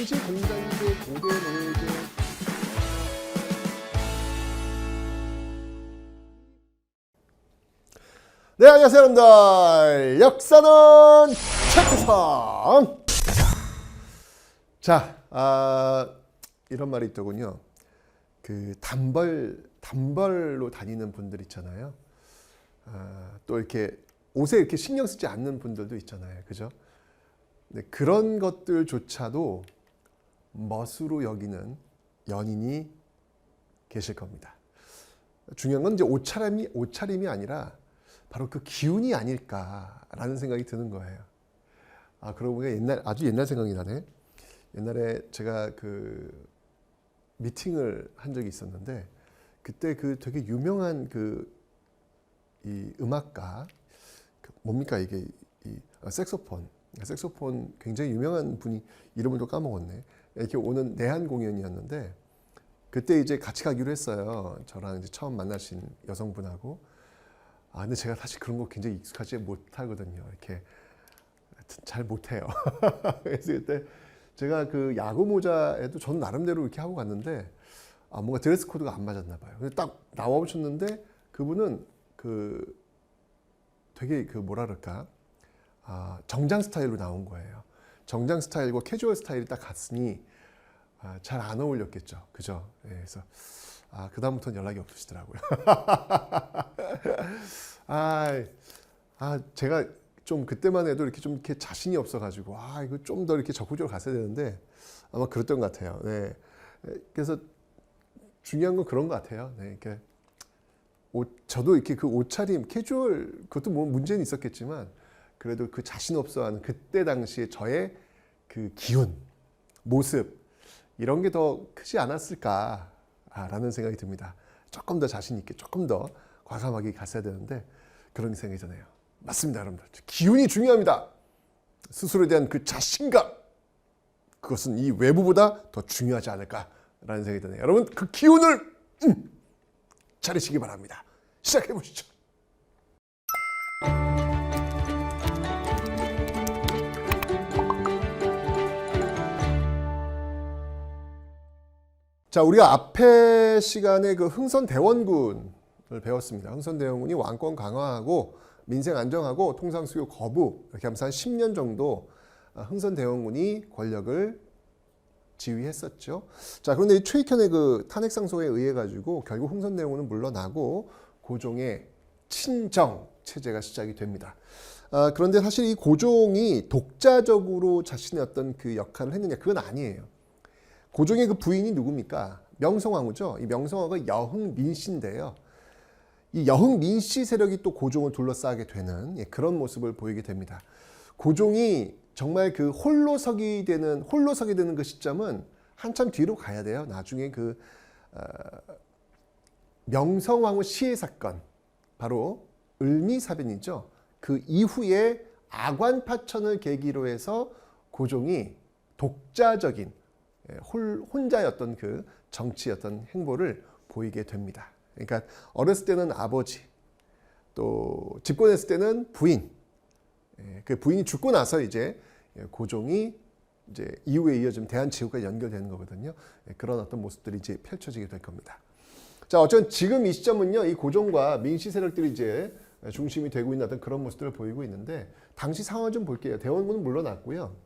당시 공자인데 고대 노예제. 네, 안녕하세요 여러분들. 역사는 최초성. 자, 이런 말이 있더군요. 그 단벌로 다니는 분들 있잖아요. 또 이렇게 옷에 이렇게 신경 쓰지 않는 분들도 있잖아요. 그죠? 네, 그런 것들조차도 멋으로 여기는 연인이 계실 겁니다. 중요한 건 이제 옷차림이 아니라 바로 그 기운이 아닐까라는 생각이 드는 거예요. 그러고 보니까 아주 옛날 생각이 나네. 옛날에 제가 그 미팅을 한 적이 있었는데, 그때 그 되게 유명한 이 음악가, 뭡니까 이게, 색소폰 굉장히 유명한 분이, 이름을 또 까먹었네. 이렇게 오는 내한 공연이었는데, 그때 이제 같이 가기로 했어요. 저랑 이제 처음 만나신 여성분하고. 근데 제가 사실 그런 거 굉장히 익숙하지 못하거든요. 이렇게 잘 못해요. 그래서 그때 제가 그 야구 모자에도 저는 나름대로 이렇게 하고 갔는데, 뭔가 드레스 코드가 안 맞았나 봐요. 근데 딱 나와 오셨는데, 그분은 되게 뭐라 그럴까, 정장 스타일로 나온 거예요. 정장 스타일과 캐주얼 스타일이 딱 같으니 잘 안 어울렸겠죠. 그죠? 네, 그래서 그다음부터는 연락이 없으시더라고요. 제가 좀 그때만 해도 이렇게 자신이 없어가지고, 이거 좀 더 이렇게 적극적으로 갔어야 되는데, 아마 그랬던 것 같아요. 네. 그래서 중요한 건 그런 것 같아요. 네. 이렇게 저도 이렇게 그 옷차림, 캐주얼, 그것도 뭐 문제는 있었겠지만, 그래도 그 자신 없어하는 그때 당시에 저의 그 기운, 모습, 이런 게 더 크지 않았을까라는 생각이 듭니다. 조금 더 자신 있게, 조금 더 과감하게 갔어야 되는데, 그런 생각이 드네요. 맞습니다, 여러분들. 기운이 중요합니다. 스스로에 대한 그 자신감, 그것은 이 외부보다 더 중요하지 않을까라는 생각이 드네요. 여러분, 그 기운을 차리시기 바랍니다. 시작해 보시죠. 자, 우리가 앞에 시간에 그 흥선대원군을 배웠습니다. 흥선대원군이 왕권 강화하고 민생 안정하고 통상 수요 거부, 이렇게 하면서 한 10년 정도 흥선대원군이 권력을 지휘했었죠. 자, 그런데 이 최익현의 그 탄핵 상소에 의해 가지고 결국 흥선대원군은 물러나고 고종의 친정 체제가 시작이 됩니다. 그런데 사실 이 고종이 독자적으로 자신의 어떤 그 역할을 했느냐, 그건 아니에요. 고종의 그 부인이 누굽니까? 명성황후죠. 이 명성황후가 여흥민씨인데요. 이 여흥민씨 세력이 또 고종을 둘러싸게 되는 그런 모습을 보이게 됩니다. 고종이 정말 그 홀로 서게 되는 그 시점은 한참 뒤로 가야 돼요. 나중에 그 명성황후 시해 사건, 바로 을미사변이죠. 그 이후에 아관파천을 계기로 해서 고종이 독자적인 혼자의 어떤 그 정치의 어떤 행보를 보이게 됩니다. 그러니까 어렸을 때는 아버지, 또 집권했을 때는 부인, 그 부인이 죽고 나서 이제 고종이 이제 이후에 이어지면 대한제국과 연결되는 거거든요. 그런 어떤 모습들이 이제 펼쳐지게 될 겁니다. 자, 어쨌든 지금 이 시점은요, 이 고종과 민씨 세력들이 이제 중심이 되고 있는 어떤 그런 모습들을 보이고 있는데, 당시 상황을 좀 볼게요. 대원군은 물러났고요.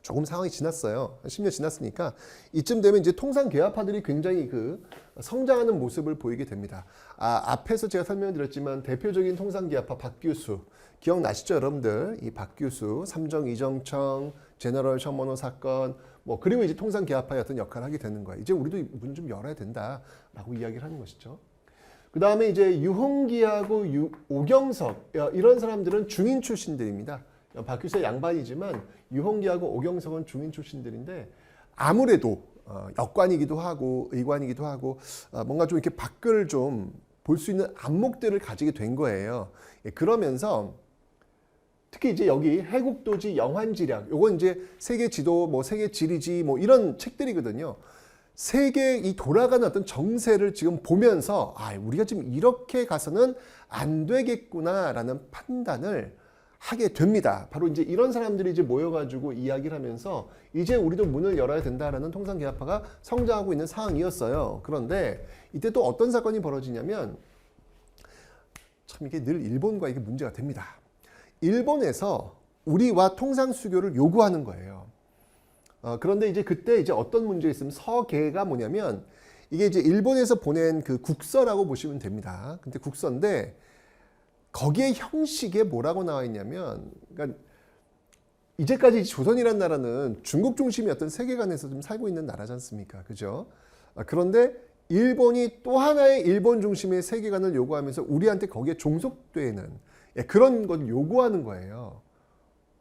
조금 상황이 지났어요. 한 10년 지났으니까 이쯤 되면 이제 통상개화파들이 굉장히 그 성장하는 모습을 보이게 됩니다. 앞에서 제가 설명을 드렸지만 대표적인 통상개화파 박규수, 기억나시죠, 여러분들? 이 박규수, 삼정 이정청, 제너럴 셔먼호 사건, 그리고 이제 통상개화파의 어떤 역할을 하게 되는 거예요. 이제 우리도 문 좀 열어야 된다라고 이야기를 하는 것이죠. 그 다음에 이제 유흥기하고 오경석, 이런 사람들은 중인 출신들입니다. 박규수의 양반이지만 유흥기하고 오경석은 중인 출신들인데, 아무래도 역관이기도 하고 의관이기도 하고 뭔가 좀 이렇게 밖을 좀 볼 수 있는 안목들을 가지게 된 거예요. 그러면서 특히 이제 여기 해국도지 영환지략, 요건 이제 세계 지도, 세계 지리지 이런 책들이거든요. 세계 이 돌아가는 어떤 정세를 지금 보면서 우리가 지금 이렇게 가서는 안 되겠구나라는 판단을 하게 됩니다. 바로 이제 이런 사람들이 이제 모여가지고 이야기를 하면서 이제 우리도 문을 열어야 된다라는 통상계약파가 성장하고 있는 상황이었어요. 그런데 이때 또 어떤 사건이 벌어지냐면 참 이게 늘 일본과 이게 문제가 됩니다. 일본에서 우리와 통상수교를 요구하는 거예요. 그런데 이제 그때 이제 어떤 문제가 있으면 서계가 뭐냐면 이게 이제 일본에서 보낸 그 국서라고 보시면 됩니다. 근데 국서인데 거기에 형식에 뭐라고 나와 있냐면, 그러니까 이제까지 조선이라는 나라는 중국 중심의 어떤 세계관에서 좀 살고 있는 나라지 않습니까? 그죠? 그런데 일본이 또 하나의 일본 중심의 세계관을 요구하면서 우리한테 거기에 종속되는 그런 걸 요구하는 거예요.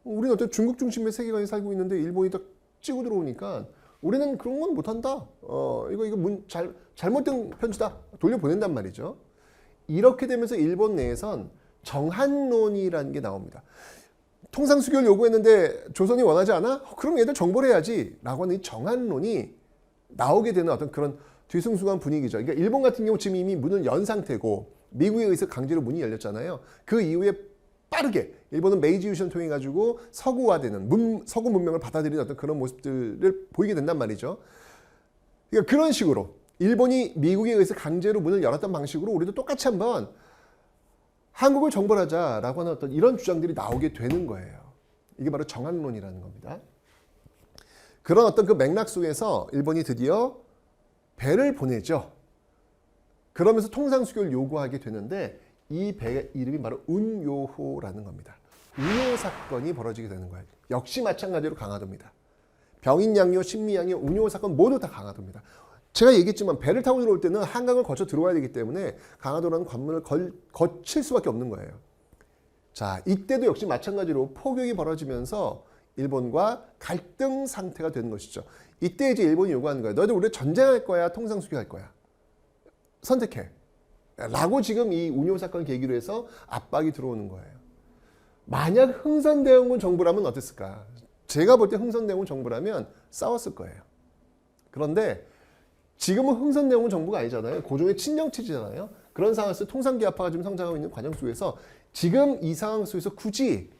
우리는 어떤 중국 중심의 세계관에 살고 있는데 일본이 딱 치고 들어오니까 우리는 그런 건 못한다. 이거 잘못된 편지다. 돌려보낸단 말이죠. 이렇게 되면서 일본 내에선 정한론이라는 게 나옵니다. 통상수교를 요구했는데 조선이 원하지 않아? 그럼 얘들 정벌 해야지 라고 하는 이 정한론이 나오게 되는 어떤 그런 뒤숭숭한 분위기죠. 그러니까 일본 같은 경우 지금 이미 문을 연 상태고 미국에 의해서 강제로 문이 열렸잖아요. 그 이후에 빠르게 일본은 메이지 유신을 통해 가지고 서구화되는 서구 문명을 받아들이는 어떤 그런 모습들을 보이게 된단 말이죠. 그러니까 그런 식으로 일본이 미국에 의해서 강제로 문을 열었던 방식으로 우리도 똑같이 한번 한국을 정벌하자라고 하는 어떤 이런 주장들이 나오게 되는 거예요. 이게 바로 정한론이라는 겁니다. 그런 어떤 그 맥락 속에서 일본이 드디어 배를 보내죠. 그러면서 통상수교를 요구하게 되는데 이 배의 이름이 바로 운요호라는 겁니다. 운요 사건이 벌어지게 되는 거예요. 역시 마찬가지로 강화도입니다. 병인양요, 신미양요, 운요 사건 모두 다 강화도입니다. 제가 얘기했지만 배를 타고 들어올 때는 한강을 거쳐 들어와야 되기 때문에 강화도라는 관문을 거칠 수밖에 없는 거예요. 자, 이때도 역시 마찬가지로 포격이 벌어지면서 일본과 갈등 상태가 되는 것이죠. 이때 이제 일본이 요구하는 거예요. 너희들 우리 전쟁할 거야, 통상수교할 거야. 선택해. 라고 지금 이 운요 사건 계기로 해서 압박이 들어오는 거예요. 만약 흥선대원군 정부라면 어땠을까? 제가 볼 때 흥선대원군 정부라면 싸웠을 거예요. 그런데 지금은 흥선대원군 정부가 아니잖아요. 고종의 친정체제잖아요. 그런 상황에서 통상계합화가 지금 성장하고 있는 과정 속에서 지금 이 상황 속에서 굳이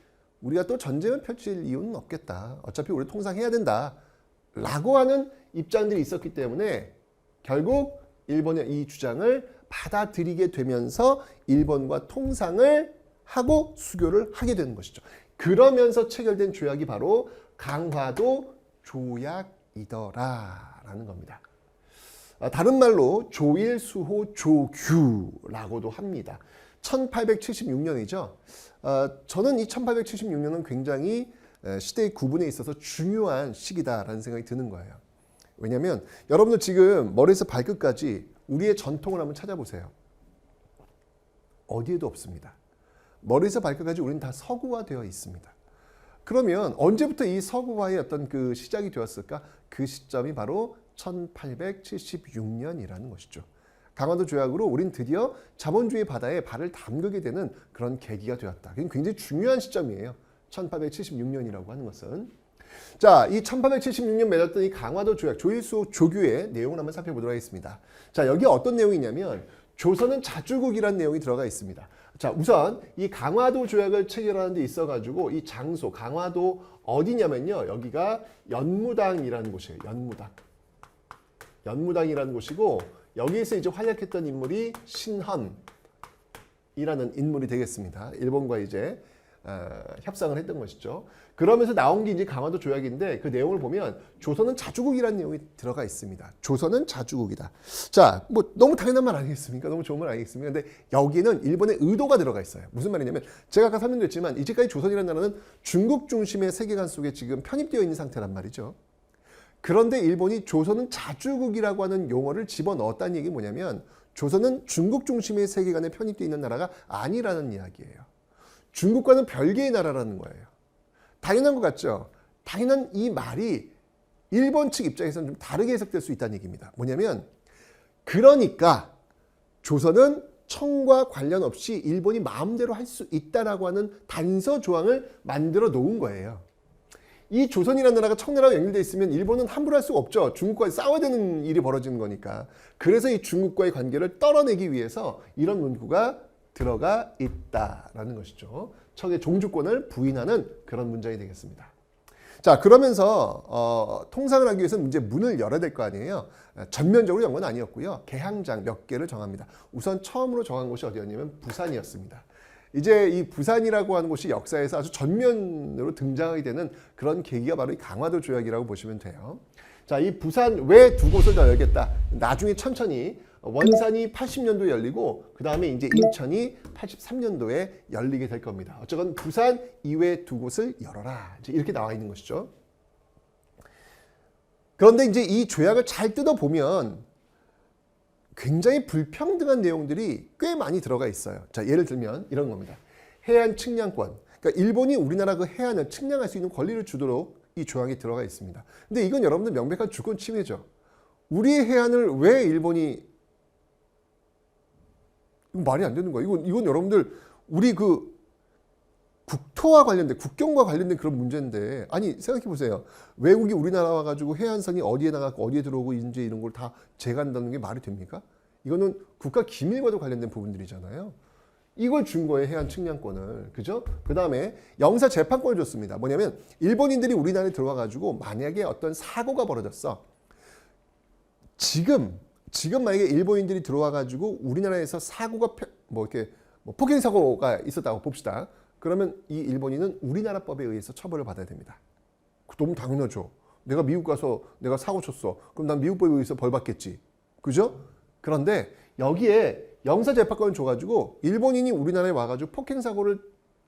우리가 또 전쟁을 펼칠 이유는 없겠다. 어차피 우리 통상해야 된다. 라고 하는 입장들이 있었기 때문에 결국 일본의 이 주장을 받아들이게 되면서 일본과 통상을 하고 수교를 하게 되는 것이죠. 그러면서 체결된 조약이 바로 강화도 조약이더라라는 겁니다. 다른 말로 조일수호 조규라고도 합니다. 1876년이죠. 저는 이 1876년은 굉장히 시대의 구분에 있어서 중요한 시기다라는 생각이 드는 거예요. 왜냐하면 여러분들 지금 머리에서 발끝까지 우리의 전통을 한번 찾아보세요. 어디에도 없습니다. 머리에서 발끝까지 우리는 다 서구화되어 있습니다. 그러면 언제부터 이 서구화의 어떤 그 시작이 되었을까? 그 시점이 바로 1876년이라는 것이죠. 강화도 조약으로 우린 드디어 자본주의 바다에 발을 담그게 되는 그런 계기가 되었다. 그게 굉장히 중요한 시점이에요. 1876년이라고 하는 것은. 자, 이 1876년 맺었던 이 강화도 조약, 조일수 조규의 내용을 한번 살펴보도록 하겠습니다. 자, 여기 어떤 내용이냐면 조선은 자주국이라는 내용이 들어가 있습니다. 자, 우선 이 강화도 조약을 체결하는 데 있어가지고 이 장소, 강화도 어디냐면요. 여기가 연무당이라는 곳이에요. 연무당이라는 곳이고 여기에서 이제 활약했던 인물이 신헌이라는 인물이 되겠습니다. 일본과 이제 협상을 했던 것이죠. 그러면서 나온 게 이제 강화도 조약인데 그 내용을 보면 조선은 자주국이라는 내용이 들어가 있습니다. 조선은 자주국이다. 자, 뭐 너무 당연한 말 아니겠습니까? 너무 좋은 말 아니겠습니까? 근데 여기는 일본의 의도가 들어가 있어요. 무슨 말이냐면 제가 아까 설명드렸지만 이제까지 조선이라는 나라는 중국 중심의 세계관 속에 지금 편입되어 있는 상태란 말이죠. 그런데 일본이 조선은 자주국이라고 하는 용어를 집어넣었다는 얘기 뭐냐면 조선은 중국 중심의 세계관에 편입되어 있는 나라가 아니라는 이야기예요. 중국과는 별개의 나라라는 거예요. 당연한 것 같죠? 당연한 이 말이 일본 측 입장에서는 좀 다르게 해석될 수 있다는 얘기입니다. 뭐냐면 그러니까 조선은 청과 관련 없이 일본이 마음대로 할 수 있다라고 하는 단서 조항을 만들어 놓은 거예요. 이 조선이라는 나라가 청나라와 연결되어 있으면 일본은 함부로 할 수가 없죠. 중국과의 싸워야 되는 일이 벌어지는 거니까. 그래서 이 중국과의 관계를 떨어내기 위해서 이런 문구가 들어가 있다라는 것이죠. 척의 종주권을 부인하는 그런 문장이 되겠습니다. 자, 그러면서 통상을 하기 위해서는 이제 문을 열어야 될 거 아니에요. 전면적으로 연 건 아니었고요. 개항장 몇 개를 정합니다. 우선 처음으로 정한 곳이 어디였냐면 부산이었습니다. 이제 이 부산이라고 하는 곳이 역사에서 아주 전면으로 등장하게 되는 그런 계기가 바로 이 강화도 조약이라고 보시면 돼요. 자, 이 부산 왜 두 곳을 더 열겠다. 나중에 천천히 원산이 80년도에 열리고 그 다음에 이제 인천이 83년도에 열리게 될 겁니다. 어쨌건 부산 이외 두 곳을 열어라. 이제 이렇게 나와 있는 것이죠. 그런데 이제 이 조약을 잘 뜯어보면 굉장히 불평등한 내용들이 꽤 많이 들어가 있어요. 자, 예를 들면 이런 겁니다. 해안 측량권. 그러니까 일본이 우리나라 그 해안을 측량할 수 있는 권리를 주도록 이 조약이 들어가 있습니다. 근데 이건 여러분들 명백한 주권 침해죠. 우리의 해안을 왜 일본이 말이 안 되는 거야. 이건 여러분들 우리 그 국토와 관련된 국경과 관련된 그런 문제인데 아니 생각해 보세요. 외국이 우리나라 와가지고 해안선이 어디에 나가고 어디에 들어오고 이제 이런 걸 다 재간다는 게 말이 됩니까? 이거는 국가 기밀과도 관련된 부분들이잖아요. 이걸 준 거예요. 해안 측량권을. 그죠? 그 다음에 영사 재판권을 줬습니다. 뭐냐면 일본인들이 우리나라에 들어와가지고 만약에 어떤 사고가 벌어졌어. 지금 만약에 일본인들이 들어와가지고 우리나라에서 사고가 폭행 사고가 있었다고 봅시다. 그러면 이 일본인은 우리나라 법에 의해서 처벌을 받아야 됩니다. 너무 당연하죠. 내가 미국 가서 내가 사고 쳤어. 그럼 난 미국 법에 의해서 벌 받겠지. 그죠? 그런데 여기에 영사재판권을 줘가지고 일본인이 우리나라에 와가지고 폭행 사고를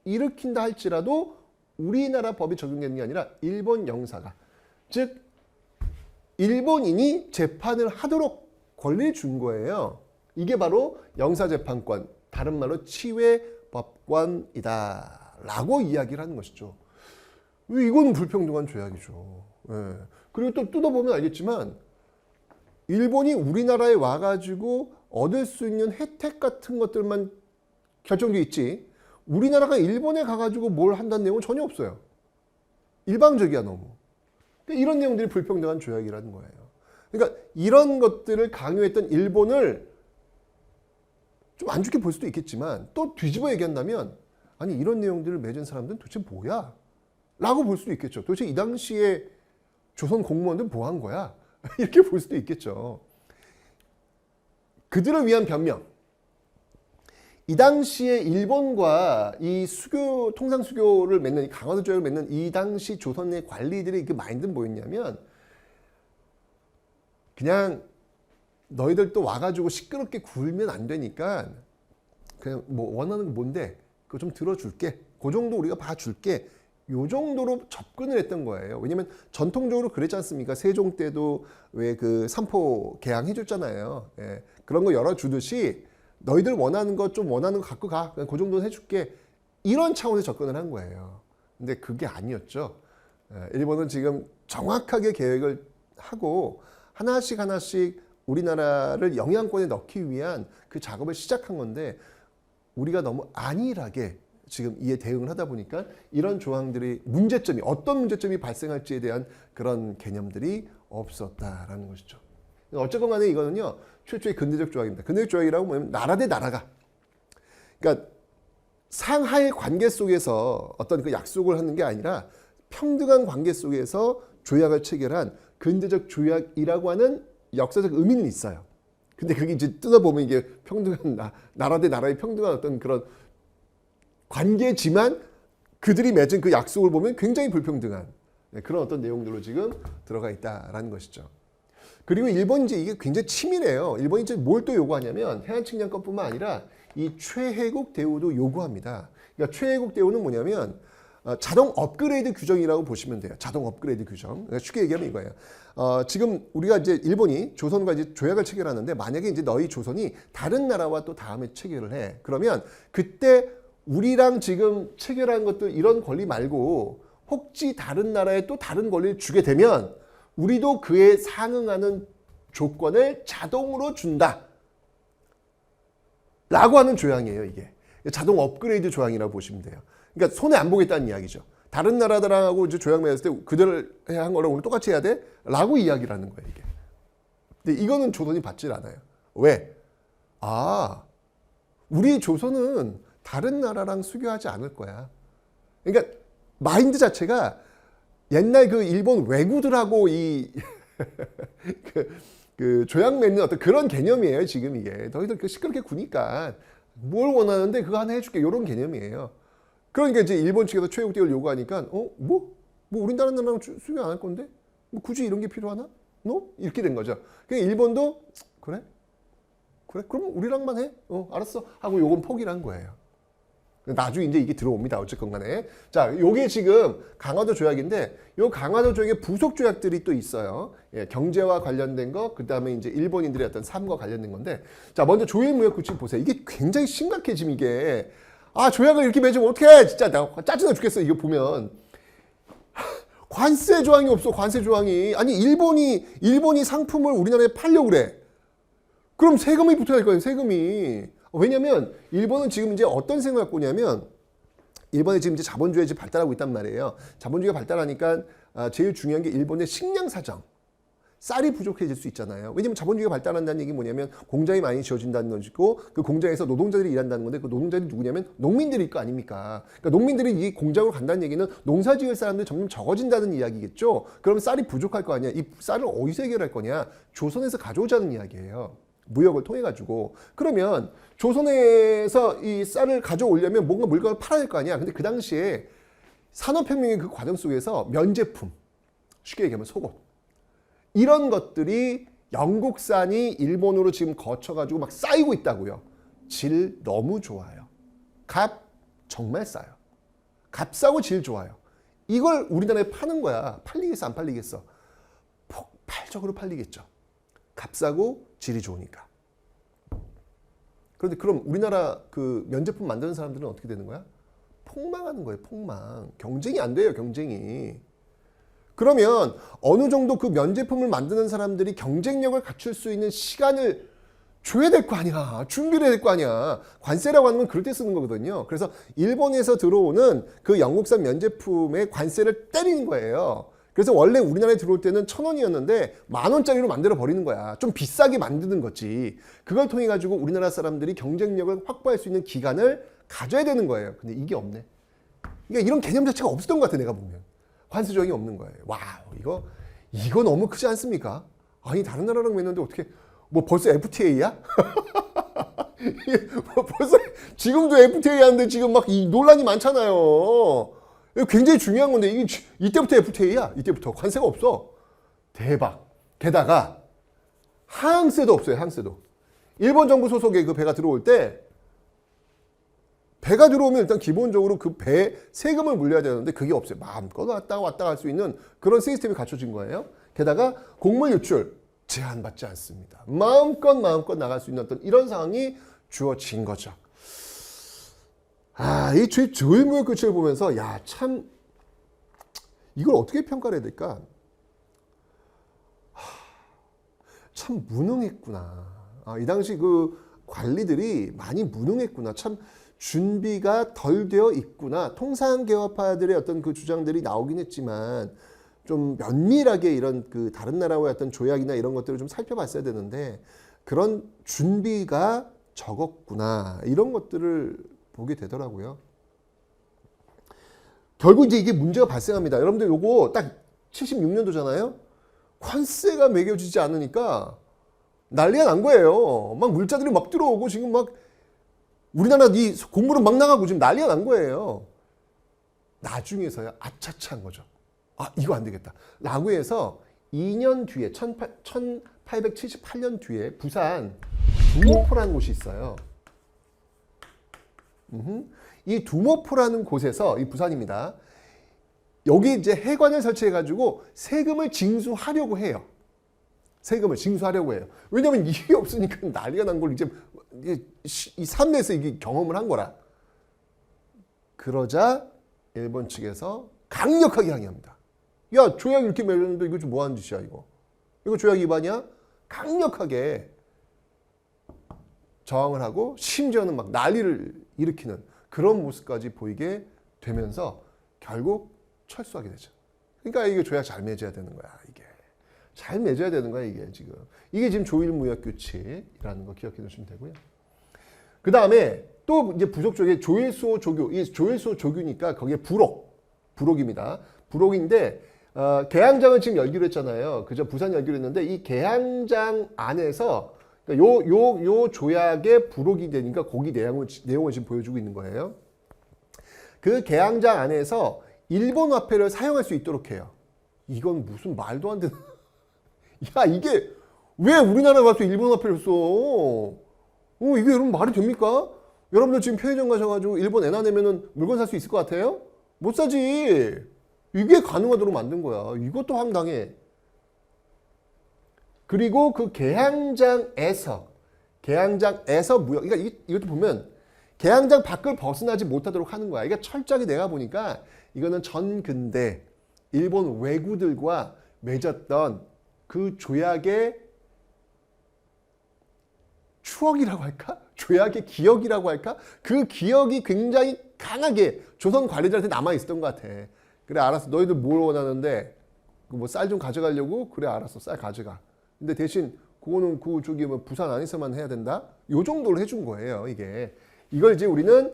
일으킨다 할지라도 우리나라 법이 적용되는 게 아니라 일본 영사가, 즉 일본인이 재판을 하도록 권리를 준 거예요. 이게 바로 영사재판권, 다른 말로 치외법권이다 라고 이야기를 하는 것이죠. 이건 불평등한 조약이죠. 예. 그리고 또 뜯어보면 알겠지만 일본이 우리나라에 와가지고 얻을 수 있는 혜택 같은 것들만 결정돼 있지 우리나라가 일본에 가가지고 뭘 한다는 내용은 전혀 없어요. 일방적이야 너무. 이런 내용들이 불평등한 조약이라는 거예요. 그러니까 이런 것들을 강요했던 일본을 좀 안 좋게 볼 수도 있겠지만 또 뒤집어 얘기한다면 아니 이런 내용들을 맺은 사람들은 도대체 뭐야? 라고 볼 수도 있겠죠. 도대체 이 당시에 조선 공무원들은 뭐 한 거야? 이렇게 볼 수도 있겠죠. 그들을 위한 변명. 이 당시에 일본과 이 수교, 통상 수교를 맺는, 이 강화도 조약을 맺는 이 당시 조선의 관리들의 그 마인드는 뭐였냐면 그냥 너희들 또 와가지고 시끄럽게 굴면 안 되니까 그냥 뭐 원하는 거 뭔데? 그거 좀 들어줄게. 그 정도 우리가 봐줄게. 요 정도로 접근을 했던 거예요. 왜냐면 전통적으로 그랬지 않습니까? 세종 때도 왜 그 삼포 개항해줬잖아요. 예. 그런 거 열어주듯이 너희들 원하는 거 좀 원하는 거 갖고 가. 그냥 그 정도는 해줄게. 이런 차원에서 접근을 한 거예요. 근데 그게 아니었죠. 예. 일본은 지금 정확하게 계획을 하고 하나씩 우리나라를 영향권에 넣기 위한 그 작업을 시작한 건데 우리가 너무 안일하게 지금 이에 대응을 하다 보니까 이런 조항들이 어떤 문제점이 발생할지에 대한 그런 개념들이 없었다라는 것이죠. 어쨌건 간에 이거는요, 최초의 근대적 조약입니다. 근대적 조약이라고 하면 나라 대 나라가, 그러니까 상하의 관계 속에서 어떤 그 약속을 하는 게 아니라 평등한 관계 속에서 조약을 체결한 근대적 조약이라고 하는 역사적 의미는 있어요. 근데 그게 이제 뜯어보면 이게 평등한 나라 대 나라의 평등한 어떤 그런 관계지만 그들이 맺은 그 약속을 보면 굉장히 불평등한 그런 어떤 내용들로 지금 들어가 있다라는 것이죠. 그리고 일본이 이제 이게 굉장히 치밀해요. 일본이 이제 뭘 또 요구하냐면 해안 측량권뿐만 아니라 이 최혜국 대우도 요구합니다. 그러니까 최혜국 대우는 뭐냐면 자동 업그레이드 규정이라고 보시면 돼요. 자동 업그레이드 규정. 그러니까 쉽게 얘기하면 이거예요. 지금 우리가 이제 일본이 조선과 이제 조약을 체결하는데 만약에 이제 너희 조선이 다른 나라와 또 다음에 체결을 해. 그러면 그때 우리랑 지금 체결한 것들 이런 권리 말고 혹시 다른 나라에 또 다른 권리를 주게 되면 우리도 그에 상응하는 조건을 자동으로 준다. 라고 하는 조항이에요, 이게. 자동 업그레이드 조항이라고 보시면 돼요. 그러니까 손해 안 보겠다는 이야기죠. 다른 나라들하고 이제 조약 맺었을 때 그들을 한 거랑 우리 똑같이 해야 돼? 라고 이야기를 하는 거예요, 이게. 근데 이거는 조선이 받질 않아요. 왜? 우리 조선은 다른 나라랑 수교하지 않을 거야. 그러니까 마인드 자체가 옛날 그 일본 왜구들하고 이 그 조약 맺는 어떤 그런 개념이에요. 지금 이게 너희들 그 시끄럽게 구니까 뭘 원하는데 그거 하나 해줄게 이런 개념이에요. 그러니까 이제 일본 측에서 최후국대를 요구하니까 뭐 우리나라 나라랑 수교 안 할 건데 뭐 굳이 이런 게 필요하나? 이렇게 된 거죠. 그러니까 일본도 그래 그럼 우리랑만 해. 알았어 하고 요건 포기를 한 거예요. 나중에 이제 이게 들어옵니다. 어쨌건 간에. 자, 요게 지금 강화도 조약인데, 요 강화도 조약에 부속 조약들이 또 있어요. 예, 경제와 관련된 거, 그 다음에 이제 일본인들의 어떤 삶과 관련된 건데, 자, 먼저 조일무역규칙 보세요. 이게 굉장히 심각해, 지금 이게. 조약을 이렇게 맺으면 어떡해! 진짜, 나 짜증나 죽겠어, 이거 보면. 관세 조항이 없어, 관세 조항이. 아니, 일본이 상품을 우리나라에 팔려고 그래. 그럼 세금이 붙어야 될 거예요, 세금이. 왜냐면 일본은 지금 이제 어떤 생각을 갖고 있냐면 일본에 지금 이제 자본주의가 발달하고 있단 말이에요. 자본주의가 발달하니까 제일 중요한 게 일본의 식량 사정. 쌀이 부족해질 수 있잖아요. 왜냐면 자본주의가 발달한다는 얘기 뭐냐면 공장이 많이 지어진다는 것이고 그 공장에서 노동자들이 일한다는 건데 그 노동자들이 누구냐면 농민들일 거 아닙니까? 그러니까 농민들이 이 공장으로 간다는 얘기는 농사 지을 사람들이 점점 적어진다는 이야기겠죠. 그럼 쌀이 부족할 거 아니야. 이 쌀을 어디서 해결할 거냐? 조선에서 가져오자는 이야기예요. 무역을 통해 가지고. 그러면 조선에서 이 쌀을 가져오려면 뭔가 물건을 팔아야 될 거 아니야. 근데 그 당시에 산업혁명의 그 과정 속에서 면제품, 쉽게 얘기하면 속옷, 이런 것들이 영국산이 일본으로 지금 거쳐가지고 막 쌓이고 있다고요. 질 너무 좋아요. 값 정말 싸요. 값 싸고 질 좋아요. 이걸 우리나라에 파는 거야. 팔리겠어, 안 팔리겠어? 폭발적으로 팔리겠죠. 값 싸고 질이 좋으니까. 그런데 그럼 우리나라 그 면제품 만드는 사람들은 어떻게 되는 거야? 폭망하는 거예요, 폭망. 경쟁이 안 돼요, 경쟁이. 그러면 어느 정도 그 면제품을 만드는 사람들이 경쟁력을 갖출 수 있는 시간을 줘야 될 거 아니야. 준비를 해야 될 거 아니야. 관세라고 하는 건 그럴 때 쓰는 거거든요. 그래서 일본에서 들어오는 그 영국산 면제품의 관세를 때리는 거예요. 그래서 원래 우리나라에 들어올 때는 1,000원이었는데 10,000원짜리로 만들어 버리는 거야. 좀 비싸게 만드는 거지. 그걸 통해 가지고 우리나라 사람들이 경쟁력을 확보할 수 있는 기간을 가져야 되는 거예요. 근데 이게 없네. 그러니까 이런 개념 자체가 없었던 것 같아, 내가 보면. 관세 조항이 없는 거예요. 와우, 이거 너무 크지 않습니까? 아니, 다른 나라랑 맺는데 어떻게, 뭐 벌써 FTA야? 뭐 벌써, 지금도 FTA 하는데 지금 막 이 논란이 많잖아요. 이거 굉장히 중요한 건데, 이때부터 FTA야. 이때부터. 관세가 없어. 대박. 게다가, 항세도 없어요, 항세도. 일본 정부 소속의 그 배가 들어올 때, 배가 들어오면 일단 기본적으로 그 배 세금을 물려야 되는데 그게 없어요. 마음껏 왔다 갈 수 있는 그런 시스템이 갖춰진 거예요. 게다가 곡물 유출 제한받지 않습니다. 마음껏 나갈 수 있는 어떤 이런 상황이 주어진 거죠. 이 조일무역 규칙을 보면서 참 이걸 어떻게 평가를 해야 될까? 참 무능했구나. 이 당시 그 관리들이 많이 무능했구나. 참 준비가 덜 되어 있구나. 통상개업파들의 어떤 그 주장들이 나오긴 했지만 좀 면밀하게 이런 그 다른 나라와의 어떤 조약이나 이런 것들을 좀 살펴봤어야 되는데 그런 준비가 적었구나. 이런 것들을 보게 되더라고요. 결국 이제 이게 문제가 발생합니다. 여러분들 요거 딱 76년도잖아요. 관세가 매겨지지 않으니까 난리가 난 거예요. 막 물자들이 막 들어오고 지금 막 우리나라 이 곡물은 막 나가고 지금 난리가 난 거예요. 나중에서야 아차차한 거죠. 이거 안 되겠다. 라고 해서 2년 뒤에 1878년 뒤에 부산 두모포라는 곳이 있어요. 이 두모포라는 곳에서 이 부산입니다. 여기 이제 해관을 설치해가지고 세금을 징수하려고 해요. 세금을 징수하려고 해요. 왜냐하면 이게 없으니까 난리가 난 걸 이제 이 삶에서 이게 경험을 한 거라. 그러자 일본 측에서 강력하게 항의합니다. 야, 조약 이렇게 맺었는데 이거 좀 뭐 하는 짓이야, 이거. 이거 조약 위반이야? 강력하게 저항을 하고 심지어는 막 난리를 일으키는 그런 모습까지 보이게 되면서 결국 철수하게 되죠. 그러니까 이게 조약 잘 맺어야 되는 거야, 이게. 잘 맺어야 되는 거야, 이게 지금. 이게 지금 조일무역규칙이라는 거 기억해 두시면 되고요. 그 다음에 또 이제 부속 쪽에 조일수호 조교, 이 조일수호 조교니까 거기에 부록입니다. 부록인데 계양장을 지금 열기로 했잖아요. 그죠? 부산 열기로 했는데 이 계양장 안에서 요 조약의 부록이 되니까 거기 내용을 지금 보여주고 있는 거예요. 그 계양장 안에서 일본 화폐를 사용할 수 있도록 해요. 이건 무슨 말도 안 되는. 야, 이게 왜 우리나라 가서 일본 화폐를 써? 이게 여러분 말이 됩니까? 여러분들 지금 편의점 가셔가지고 일본 엔화 내면은 물건 살 수 있을 것 같아요? 못 사지. 이게 가능하도록 만든 거야. 이것도 황당해. 그리고 그 계양장에서 무역, 그러니까 이것도 보면 계양장 밖을 벗어나지 못하도록 하는 거야. 이게 철저하게 내가 보니까 이거는 전근대 일본 왜구들과 맺었던 그 조약의 추억이라고 할까? 조약의 기억이라고 할까? 그 기억이 굉장히 강하게 조선 관리들한테 남아있었던 것 같아. 그래, 알았어. 너희들 뭘 원하는데 뭐 쌀 좀 가져가려고? 그래, 알았어. 쌀 가져가. 근데 대신 그거는 저기 뭐 부산 안에서만 해야 된다? 요 정도로 해준 거예요, 이게. 이걸 이제 우리는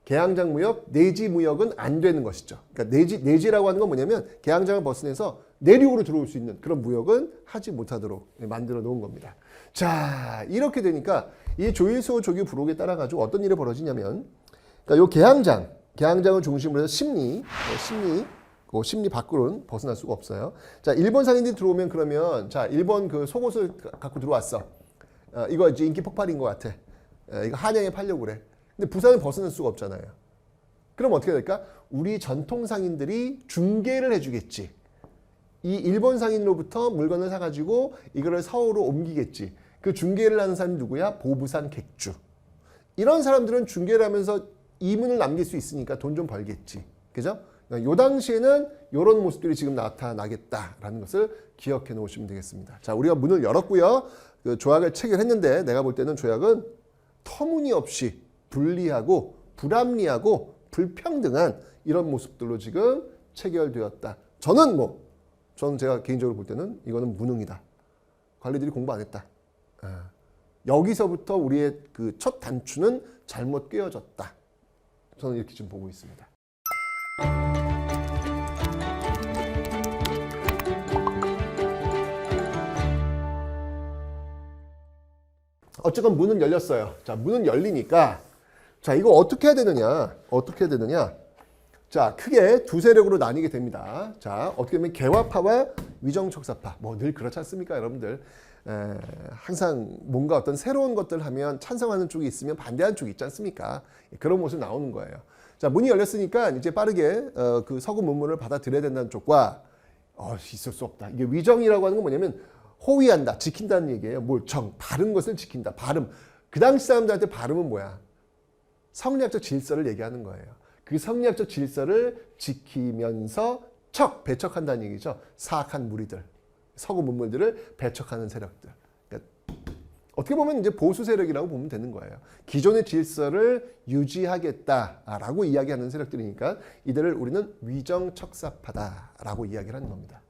계양장 무역, 내지 무역은 안 되는 것이죠. 그러니까 내지라고 하는 건 뭐냐면 계양장을 벗어나서 내륙으로 들어올 수 있는 그런 무역은 하지 못하도록 만들어 놓은 겁니다. 자, 이렇게 되니까 이 조일수호 조교 부록에 따라 가지고 어떤 일이 벌어지냐면, 그러니까 요 계양장을 중심으로 해서 심리 밖으로는 벗어날 수가 없어요. 자, 일본 상인들이 들어오면 그러면 자, 일본 그 속옷을 갖고 들어왔어. 이거 이제 인기 폭발인 것 같아. 이거 한양에 팔려고 그래. 근데 부산을 벗어날 수가 없잖아요. 그럼 어떻게 될까? 우리 전통 상인들이 중개를 해주겠지. 이 일본 상인으로부터 물건을 사가지고 이거를 서울로 옮기겠지. 그 중개를 하는 사람이 누구야? 보부산 객주. 이런 사람들은 중개를 하면서 이문을 남길 수 있으니까 돈 좀 벌겠지. 그죠? 요 당시에는 이런 모습들이 지금 나타나겠다라는 것을 기억해 놓으시면 되겠습니다. 자, 우리가 문을 열었고요. 그 조약을 체결했는데 내가 볼 때는 조약은 터무니없이 불리하고 불합리하고 불평등한 이런 모습들로 지금 체결되었다. 저는 제가 개인적으로 볼 때는 이거는 무능이다. 관리들이 공부 안 했다. 여기서부터 우리의 그 첫 단추는 잘못 꿰어졌다. 저는 이렇게 좀 보고 있습니다. 어쨌건 문은 열렸어요. 자, 문은 열리니까 자, 이거 어떻게 해야 되느냐? 자, 크게 두 세력으로 나뉘게 됩니다. 자, 어떻게 보면 개화파와 위정척사파. 뭐 늘 그렇지 않습니까, 여러분들? 항상 뭔가 어떤 새로운 것들 하면 찬성하는 쪽이 있으면 반대하는 쪽이 있지 않습니까? 그런 모습이 나오는 거예요. 자, 문이 열렸으니까 이제 빠르게 그 서구 문물을 받아들여야 된다는 쪽과 있을 수 없다. 이게 위정이라고 하는 건 뭐냐면 호위한다, 지킨다는 얘기예요. 바른 것을 지킨다. 발음. 그 당시 사람들한테 발음은 뭐야? 성리학적 질서를 얘기하는 거예요. 그 성리학적 질서를 지키면서 배척한다는 얘기죠. 사악한 무리들, 서구 문물들을 배척하는 세력들. 그러니까 어떻게 보면 이제 보수 세력이라고 보면 되는 거예요. 기존의 질서를 유지하겠다라고 이야기하는 세력들이니까 이들을 우리는 위정척사파다라고 이야기를 하는 겁니다.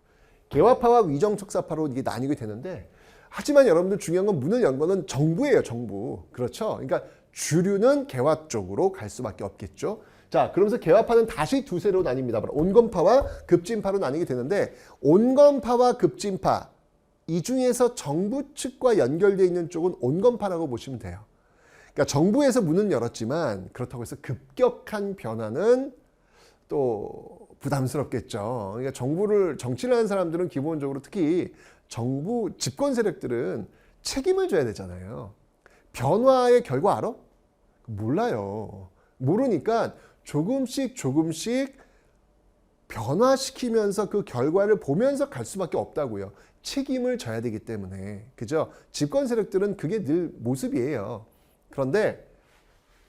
개화파와 위정척사파로 이게 나뉘게 되는데, 하지만 여러분들 중요한 건 문을 연 거는 정부예요, 정부. 그렇죠? 그러니까 주류는 개화 쪽으로 갈 수밖에 없겠죠. 자, 그러면서 개화파는 다시 두 세로 나뉩니다. 온건파와 급진파로 나뉘게 되는데, 온건파와 급진파, 이 중에서 정부 측과 연결되어 있는 쪽은 온건파라고 보시면 돼요. 그러니까 정부에서 문은 열었지만 그렇다고 해서 급격한 변화는 또 부담스럽겠죠. 그러니까 정치를 하는 사람들은 기본적으로 특히 정부 집권 세력들은 책임을 져야 되잖아요. 변화의 결과 알아? 몰라요. 모르니까 조금씩 변화시키면서 그 결과를 보면서 갈 수밖에 없다고요. 책임을 져야 되기 때문에. 그죠? 집권 세력들은 그게 늘 모습이에요. 그런데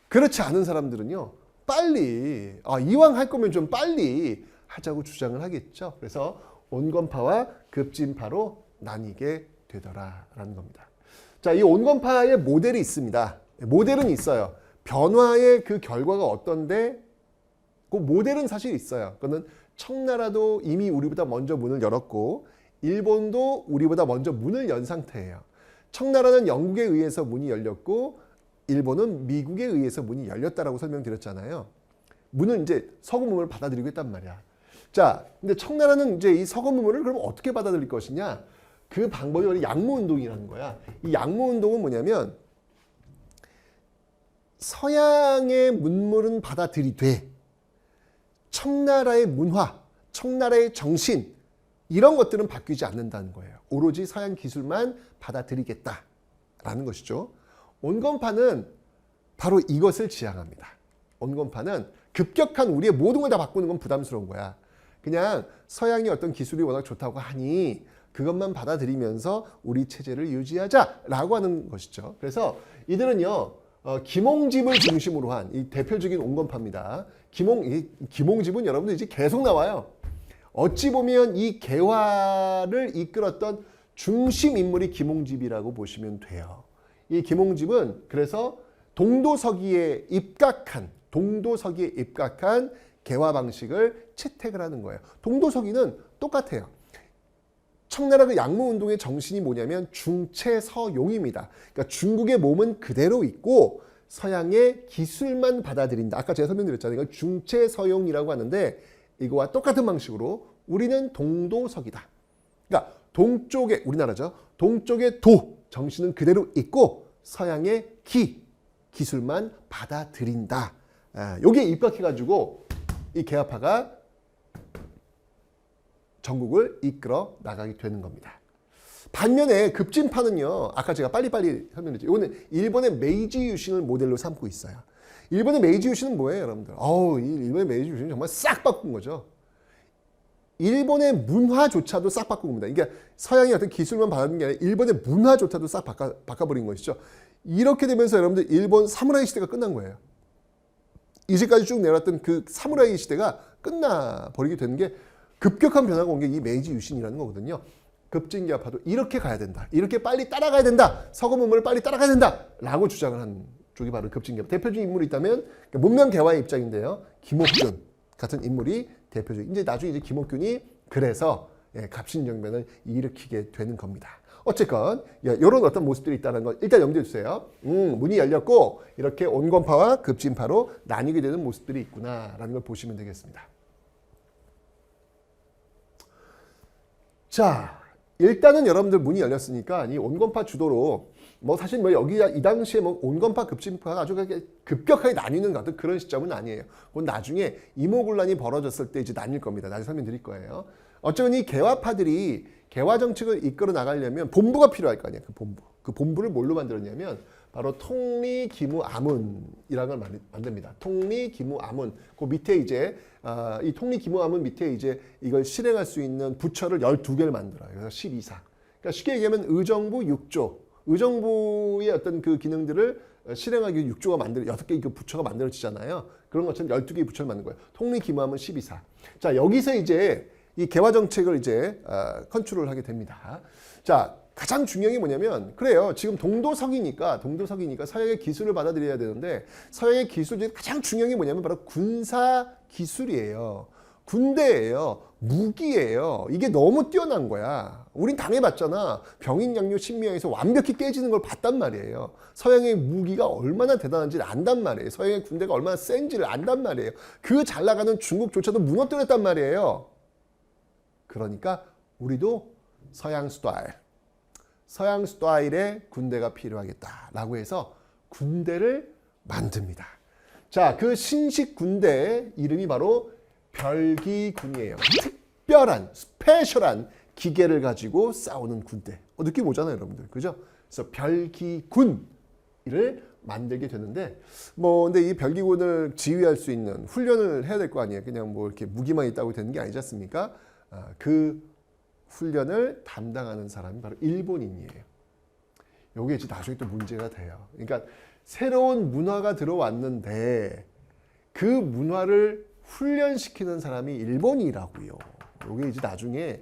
그렇지 않은 사람들은요, 빨리 이왕 할 거면 좀 빨리 하자고 주장을 하겠죠. 그래서 온건파와 급진파로 나뉘게 되더라라는 겁니다. 자, 이 온건파의 모델이 있습니다. 모델은 있어요. 변화의 그 결과가 어떤데 그 모델은 사실 있어요. 그거는 청나라도 이미 우리보다 먼저 문을 열었고 일본도 우리보다 먼저 문을 연 상태예요. 청나라는 영국에 의해서 문이 열렸고 일본은 미국에 의해서 문이 열렸다라고 설명드렸잖아요. 문은 이제 서구문물을 받아들이고 있단 말이야. 자, 근데 청나라는 이제 이 서구문물을 그럼 어떻게 받아들일 것이냐? 그 방법이 바로 양무운동이라는 거야. 이 양무운동은 뭐냐면 서양의 문물은 받아들이되 청나라의 문화, 청나라의 정신 이런 것들은 바뀌지 않는다는 거예요. 오로지 서양 기술만 받아들이겠다라는 것이죠. 온건파는 바로 이것을 지향합니다. 온건파는 급격한 우리의 모든 걸 다 바꾸는 건 부담스러운 거야. 그냥 서양의 어떤 기술이 워낙 좋다고 하니 그것만 받아들이면서 우리 체제를 유지하자라고 하는 것이죠. 그래서 이들은요. 김홍집을 중심으로 한 이 대표적인 온건파입니다. 김홍집은 여러분들 이제 계속 나와요. 어찌 보면 이 개화를 이끌었던 중심 인물이 김홍집이라고 보시면 돼요. 이 김홍집은 그래서 동도서기에 입각한 개화 방식을 채택을 하는 거예요. 동도서기는 똑같아요. 청나라 그 양무운동의 정신이 뭐냐면 중체서용입니다. 그러니까 중국의 몸은 그대로 있고 서양의 기술만 받아들인다. 아까 제가 설명드렸잖아요. 이걸 중체서용이라고 하는데 이거와 똑같은 방식으로 우리는 동도서기다. 그러니까 동쪽의 우리나라죠. 동쪽의 도 정신은 그대로 있고 서양의 기술만 받아들인다. 여기에 입각해가지고 이 개화파가 전국을 이끌어 나가게 되는 겁니다. 반면에 급진파는요. 아까 제가 빨리빨리 설명드렸죠. 이거는 일본의 메이지 유신을 모델로 삼고 있어요. 일본의 메이지 유신은 뭐예요, 여러분들? 이 일본의 메이지 유신은 정말 싹 바꾼 거죠. 일본의 문화조차도 싹 바꾼 겁니다. 그러니까 서양의 어떤 기술만 받는 게 아니라 일본의 문화조차도 싹 바꿔버린 것이죠. 이렇게 되면서 여러분들 일본 사무라이 시대가 끝난 거예요. 이제까지 쭉 내려왔던 그 사무라이 시대가 끝나버리게 되는 게 급격한 변화가 온 게 이 메이지 유신이라는 거거든요. 급진개화파도 이렇게 가야 된다. 이렇게 빨리 따라가야 된다. 서구 문물을 빨리 따라가야 된다. 라고 주장을 한 쪽이 바로 급진개화. 대표적인 인물이 있다면 문명개화의 입장인데요. 김옥균 같은 인물이 대표적인. 이제 나중에 이제 김옥균이 그래서 갑신정변을 일으키게 되는 겁니다. 어쨌건 이런 어떤 모습들이 있다는 걸 일단 염두에 두세요. 문이 열렸고 이렇게 온건파와 급진파로 나뉘게 되는 모습들이 있구나라는 걸 보시면 되겠습니다. 자, 일단은 여러분들 문이 열렸으니까 이 온건파 주도로 사실 여기 이 당시에 온건파 급진파가 아주 급격하게 나뉘는 같은 그런 시점은 아니에요. 그건 나중에 이모군란이 벌어졌을 때 이제 나뉠 겁니다. 나중에 설명드릴 거예요. 어쩌면 이 개화파들이 개화 정책을 이끌어 나가려면 본부가 필요할 거 아니에요. 그 본부를 뭘로 만들었냐면 바로 통리기무아문이라는 걸 만듭니다. 통리기무아문. 그 밑에 이제 이 통리기무아문 밑에 이제 이걸 실행할 수 있는 부처를 12개를 만들어요. 그래서 12사. 그러니까 쉽게 얘기하면 의정부 6조. 의정부의 어떤 그 기능들을 실행하기 위해 6조가 6개의 그 부처가 만들어지잖아요. 그런 것처럼 12개의 부처를 만든 거예요. 통리기무아문 12사. 자, 여기서 이제 이 개화 정책을 이제 컨트롤을 하게 됩니다. 자, 가장 중요한 게 뭐냐면 그래요. 지금 동도서기니까 서양의 기술을 받아들여야 되는데 서양의 기술 중에 가장 중요한 게 뭐냐면 바로 군사 기술이에요. 군대예요. 무기예요. 이게 너무 뛰어난 거야. 우린 당해봤잖아. 병인양요 신미양에서 완벽히 깨지는 걸 봤단 말이에요. 서양의 무기가 얼마나 대단한지를 안단 말이에요. 서양의 군대가 얼마나 센지를 안단 말이에요. 그 잘 나가는 중국조차도 무너뜨렸단 말이에요. 그러니까 우리도 서양 스타일의 군대가 필요하겠다라고 해서 군대를 만듭니다. 자, 그 신식 군대 이름이 바로 별기군이에요. 특별한, 스페셜한 기계를 가지고 싸우는 군대. 느낌 오잖아요, 여러분들. 그죠? 그래서 별기군을 만들게 되는데, 근데 이 별기군을 지휘할 수 있는 훈련을 해야 될 거 아니에요. 그냥 이렇게 무기만 있다고 되는 게 아니지 않습니까? 그 훈련을 담당하는 사람이 바로 일본인이에요. 이게 이제 나중에 또 문제가 돼요. 그러니까 새로운 문화가 들어왔는데 그 문화를 훈련시키는 사람이 일본이라고요. 이게 이제 나중에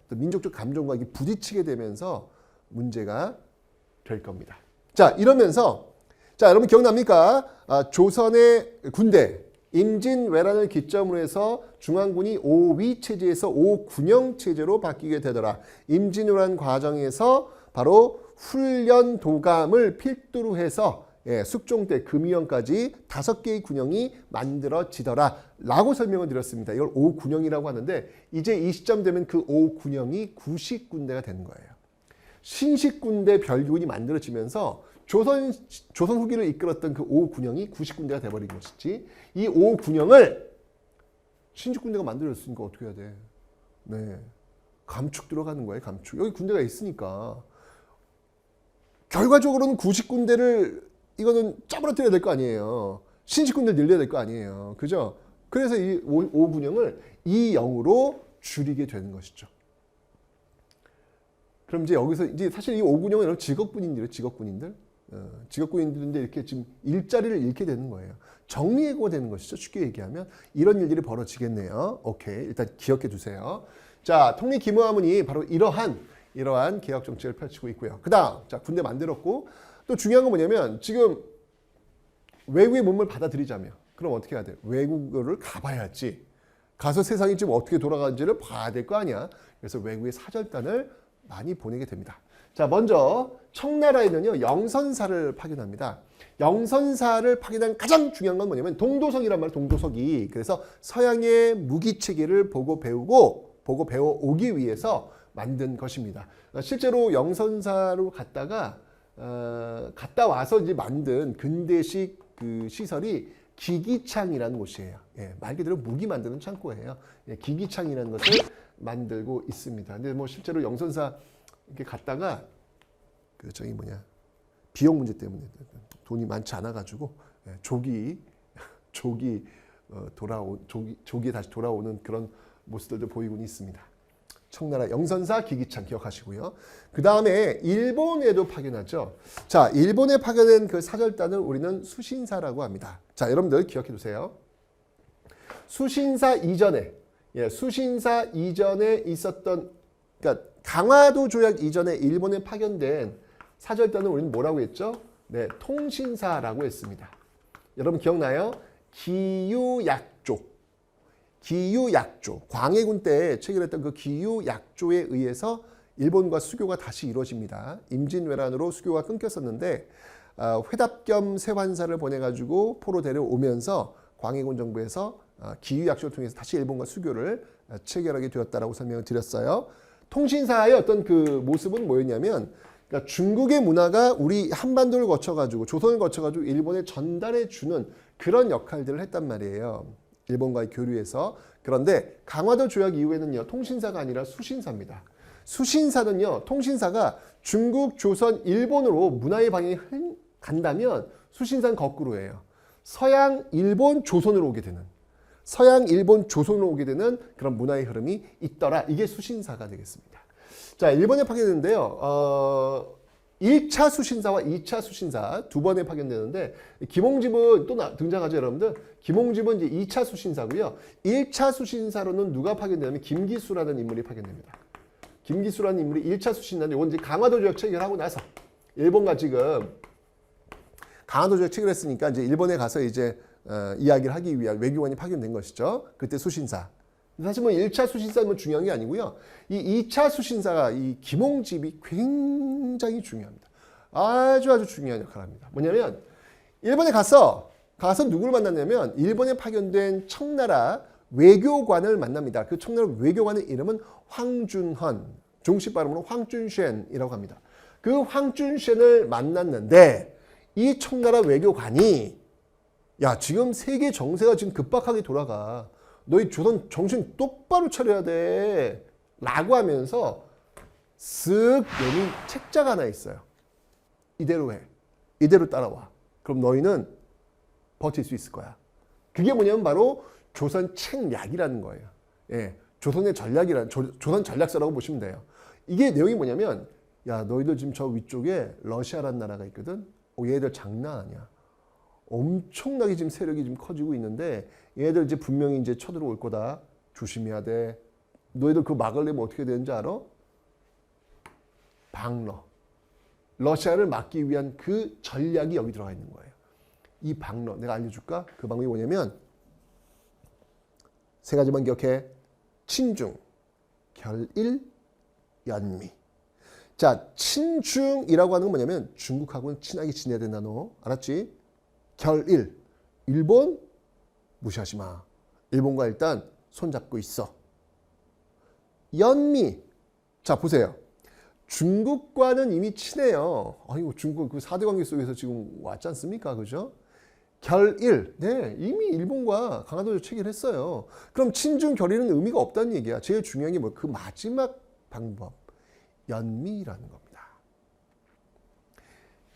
또 민족적 감정과 부딪히게 되면서 문제가 될 겁니다. 자, 이러면서 여러분 기억납니까? 조선의 군대 임진왜란을 기점으로 해서 중앙군이 5위 체제에서 5군영 체제로 바뀌게 되더라. 임진왜란 과정에서 바로 훈련 도감을 필두로 해서 숙종 때 금이연까지 5개의 군영이 만들어지더라 라고 설명을 드렸습니다. 이걸 5군영이라고 하는데 이제 이 시점 되면 그 5군영이 구식군대가 되는 거예요. 신식군대 별기군이 만들어지면서 조선 후기를 이끌었던 그 5군영이 구식군대가 돼버린 것이지, 이 5군영을 신식군대가 만들어졌으니까 어떻게 해야 돼? 네, 감축 들어가는 거예요. 감축. 여기 군대가 있으니까 결과적으로는 구식군대를 이거는 짜부러뜨려야 될 거 아니에요. 신식군대를 늘려야 될 거 아니에요. 그죠? 그래서 이 5군영을 2영으로 줄이게 되는 것이죠. 그럼 이제 여기서 이제 사실 이 5군영은 여러분 직업군인들이에요. 직업군인들인데 이렇게 지금 일자리를 잃게 되는 거예요. 정리해고가 되는 것이죠. 쉽게 얘기하면 이런 일들이 벌어지겠네요. 오케이, 일단 기억해 두세요. 자, 통리 김호하문이 바로 이러한 개혁 정책을 펼치고 있고요. 그다음, 자, 군대 만들었고, 또 중요한 건 뭐냐면 지금 외국의 몸을 받아들이자면 그럼 어떻게 해야 돼? 외국어를 가봐야지. 가서 세상이 지금 어떻게 돌아가는지를 봐야 될 거 아니야. 그래서 외국의 사절단을 많이 보내게 됩니다. 자, 먼저 청나라에는요, 영선사를 파견합니다. 영선사를 파견한 가장 중요한 건 뭐냐면 동도석이란 말이에요. 동도석이. 그래서 서양의 무기체계를 보고 배워오기 위해서 만든 것입니다. 실제로 영선사로 갔다 와서 이제 만든 근대식 그 시설이 기기창이라는 곳이에요. 말 그대로 무기 만드는 창고예요. 기기창이라는 것을 만들고 있습니다. 근데 뭐 실제로 영선사 이렇게 갔다가 비용 문제 때문에 돈이 많지 않아 가지고 조기에 다시 돌아오는 그런 모습들도 보이곤 있습니다. 청나라 영선사 기기창 기억하시고요. 그 다음에 일본에도 파견하죠. 자, 일본에 파견된 그 사절단을 우리는 수신사라고 합니다. 자, 여러분들 기억해 두세요. 수신사 이전에 있었던, 그러니까 강화도 조약 이전에 일본에 파견된 사절단을 우리는 뭐라고 했죠? 네, 통신사라고 했습니다. 여러분 기억나요? 기유약조. 광해군 때 체결했던 그 기유약조에 의해서 일본과 수교가 다시 이루어집니다. 임진왜란으로 수교가 끊겼었는데 회답 겸 세환사를 보내가지고 포로 데려오면서 광해군 정부에서 기유약조를 통해서 다시 일본과 수교를 체결하게 되었다라고 설명을 드렸어요. 통신사의 어떤 그 모습은 뭐였냐면, 그러니까 중국의 문화가 우리 한반도를 거쳐가지고 조선을 거쳐가지고 일본에 전달해 주는 그런 역할들을 했단 말이에요. 일본과의 교류에서. 그런데 강화도 조약 이후에는요, 통신사가 아니라 수신사입니다. 수신사는요, 통신사가 중국, 조선, 일본으로 문화의 방향이 간다면 수신사는 거꾸로예요. 서양, 일본, 조선으로 오게 되는 그런 문화의 흐름이 있더라. 이게 수신사가 되겠습니다. 자, 일본에 파견되는데요. 1차 수신사와 2차 수신사 두 번에 파견되는데, 김홍집은 또 등장하죠, 여러분들. 김홍집은 이제 2차 수신사고요. 1차 수신사로는 누가 파견되냐면 김기수라는 인물이 파견됩니다. 김기수라는 인물이 1차 수신사인데, 이건 이제 강화도 조약 체결하고 나서 일본과 지금 강화도 조약 체결했으니까 이제 일본에 가서 이제 이야기를 하기 위한 외교관이 파견된 것이죠. 그때 수신사. 사실 뭐 1차 수신사는 중요한 게 아니고요. 이 2차 수신사가 이 김홍집이 굉장히 중요합니다. 아주 중요한 역할을 합니다. 뭐냐면 일본에 가서 누구를 만났냐면 일본에 파견된 청나라 외교관을 만납니다. 그 청나라 외교관의 이름은 황준헌, 중식 발음으로 황준쉔이라고 합니다. 그 황준쉔을 만났는데 이 청나라 외교관이, 야, 지금 세계 정세가 지금 급박하게 돌아가. 너희 조선 정신 똑바로 차려야 돼. 라고 하면서 쓱 내민 책자가 하나 있어요. 이대로 해. 이대로 따라와. 그럼 너희는 버틸 수 있을 거야. 그게 뭐냐면 바로 조선 책략이라는 거예요. 조선의 전략이라는, 조선 전략서라고 보시면 돼요. 이게 내용이 뭐냐면, 야, 너희들 지금 저 위쪽에 러시아라는 나라가 있거든. 얘들 장난 아니야. 엄청나게 지금 세력이 지금 커지고 있는데 얘들 이제 분명히 이제 쳐들어올 거다. 조심해야 돼. 너희들 그거 막으려면 어떻게 되는지 알아? 방러. 러시아를 막기 위한 그 전략이 여기 들어가 있는 거예요. 이 방러. 내가 알려줄까? 그 방법이 뭐냐면 세 가지만 기억해. 친중, 결일, 연미. 자, 친중이라고 하는 건 뭐냐면 중국하고는 친하게 지내야 된다 너. 알았지? 결일. 일본 무시하지 마. 일본과 일단 손잡고 있어. 연미. 자, 보세요. 중국과는 이미 친해요. 아이고, 중국 그 4대 관계 속에서 지금 왔지 않습니까? 그죠? 결일. 네, 이미 일본과 강화도를 체결했어요. 그럼 친중 결일은 의미가 없다는 얘기야. 제일 중요한 게 뭐 그 마지막 방법. 연미라는 겁니다.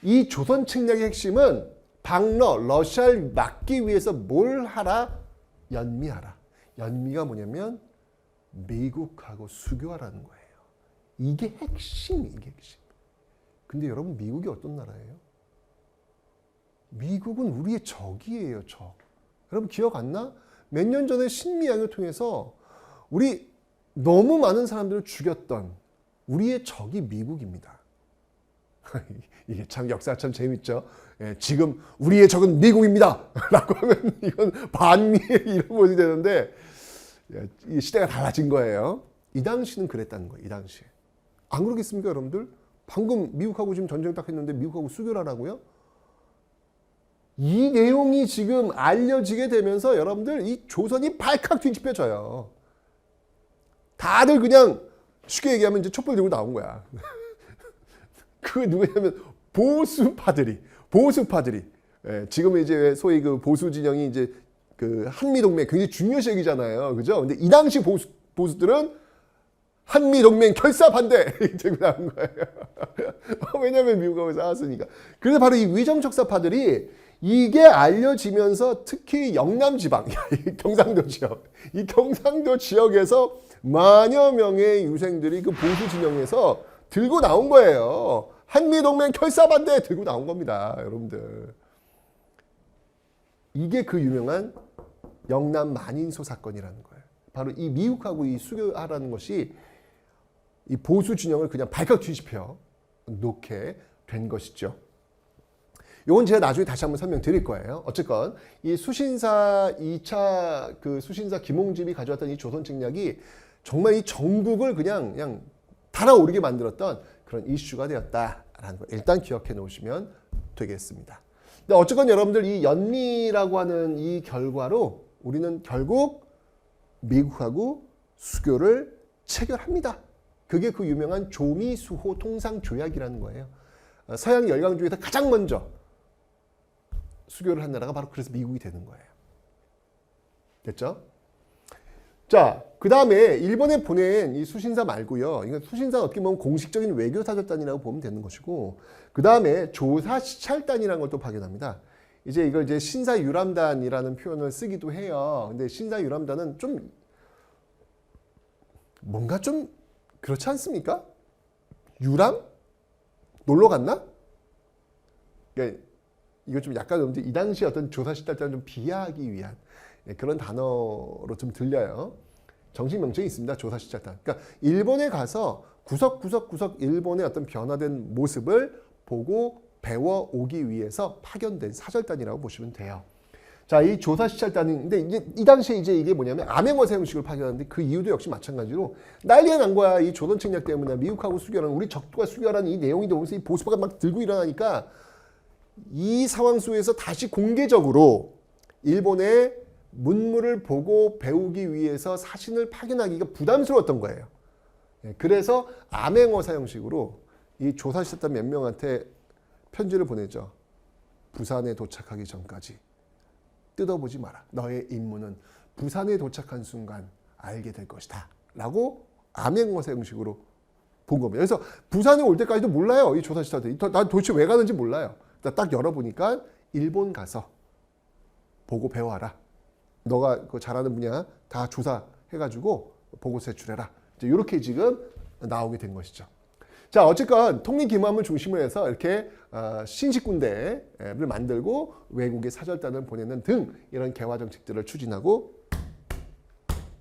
이 조선 책략의 핵심은 방러, 러시아를 막기 위해서 뭘 하라? 연미하라. 연미가 뭐냐면 미국하고 수교하라는 거예요. 이게 핵심이에요. 이게 핵심. 근데 여러분 미국이 어떤 나라예요? 미국은 우리의 적이에요. 적. 여러분 기억 안 나? 몇 년 전에 신미양을 통해서 우리 너무 많은 사람들을 죽였던 우리의 적이 미국입니다. 이게 참 역사가 참 재밌죠. 예, 지금 우리의 적은 미국입니다. 라고 하면 이건 반미의 이런 모습이 되는데 예, 이 시대가 달라진 거예요. 이 당시는 그랬다는 거예요. 이 당시에. 안 그러겠습니까 여러분들? 방금 미국하고 지금 전쟁 딱 했는데 미국하고 수교를 하라고요? 이 내용이 지금 알려지게 되면서 여러분들 이 조선이 발칵 뒤집혀져요. 다들 그냥 쉽게 얘기하면 이제 촛불 들고 나온 거야. 그 누구냐면 보수파들이 예, 지금은 이제 소위 그 보수 진영이 이제 그 한미 동맹 굉장히 중요시 여기잖아요. 그죠? 근데 이 당시 보수들은 한미 동맹 결사 반대 들고 나온 거예요. 왜냐면 미국하고 싸웠으니까. 그래서 바로 이 위정척사파들이 이게 알려지면서 특히 영남 지방, 이 경상도 지역, 이 경상도 지역에서 만여 명의 유생들이 그 보수 진영에서 들고 나온 거예요. 한미동맹 결사 반대 들고 나온 겁니다. 여러분들. 이게 그 유명한 영남 만인소 사건이라는 거예요. 바로 이 미국하고 이 수교하라는 것이 이 보수 진영을 그냥 발칵 뒤집혀 놓게 된 것이죠. 이건 제가 나중에 다시 한번 설명드릴 거예요. 어쨌건 이 수신사 2차 그 수신사 김홍집이 가져왔던 이 조선 책략이 정말 이 전국을 그냥 달아오르게 만들었던 그런 이슈가 되었다라는 거 일단 기억해 놓으시면 되겠습니다. 근데 어쨌건 여러분들 이 연미라고 하는 이 결과로 우리는 결국 미국하고 수교를 체결합니다. 그게 그 유명한 조미수호 통상조약이라는 거예요. 서양 열강 중에서 가장 먼저 수교를 한 나라가 바로 그래서 미국이 되는 거예요. 됐죠? 자, 그 다음에 일본에 보낸 이 수신사 말고요. 이건 수신사 어떻게 보면 공식적인 외교사절단이라고 보면 되는 것이고, 그 다음에 조사시찰단이라는 걸 또 파견합니다. 이걸 이제 신사유람단이라는 표현을 쓰기도 해요. 근데 신사유람단은 좀 뭔가 좀 그렇지 않습니까? 유람? 놀러 갔나? 그러니까 이거 좀 약간 이 당시 어떤 조사시찰단을 좀 비하하기 위한 그런 단어로 좀 들려요. 정식 명칭이 있습니다. 조사시찰단. 그러니까 일본에 가서 구석구석 일본의 어떤 변화된 모습을 보고 배워오기 위해서 파견된 사절단이라고 보시면 돼요. 자, 이 조사시찰단인데 이제 이 당시에 이제 이게 뭐냐면 암행어사 형식으로 파견하는데 그 이유도 역시 마찬가지로 난리가 난 거야. 이 조선 책략 때문에 미국하고 수교하는 우리 적과 수교하라는 이 내용이 오면서 이 보수파가 막 들고 일어나니까 이 상황 속에서 다시 공개적으로 일본의 문물을 보고 배우기 위해서 사신을 파견하기가 부담스러웠던 거예요. 그래서 암행어사 형식으로 이 조사시켰던 몇 명한테 편지를 보내죠. 부산에 도착하기 전까지 뜯어보지 마라. 너의 임무는 부산에 도착한 순간 알게 될 것이다. 라고 암행어사 형식으로 본 겁니다. 그래서 부산에 올 때까지도 몰라요. 이 조사시켰더니. 난 도대체 왜 가는지 몰라요. 딱 열어보니까 일본 가서 보고 배워라. 너가 잘하는 분야 다 조사해가지고 보고서 제출해라. 이렇게 지금 나오게 된 것이죠. 자, 어쨌건 통일기무함을 중심으로 해서 이렇게 신식군대를 만들고 외국에 사절단을 보내는 등 이런 개화 정책들을 추진하고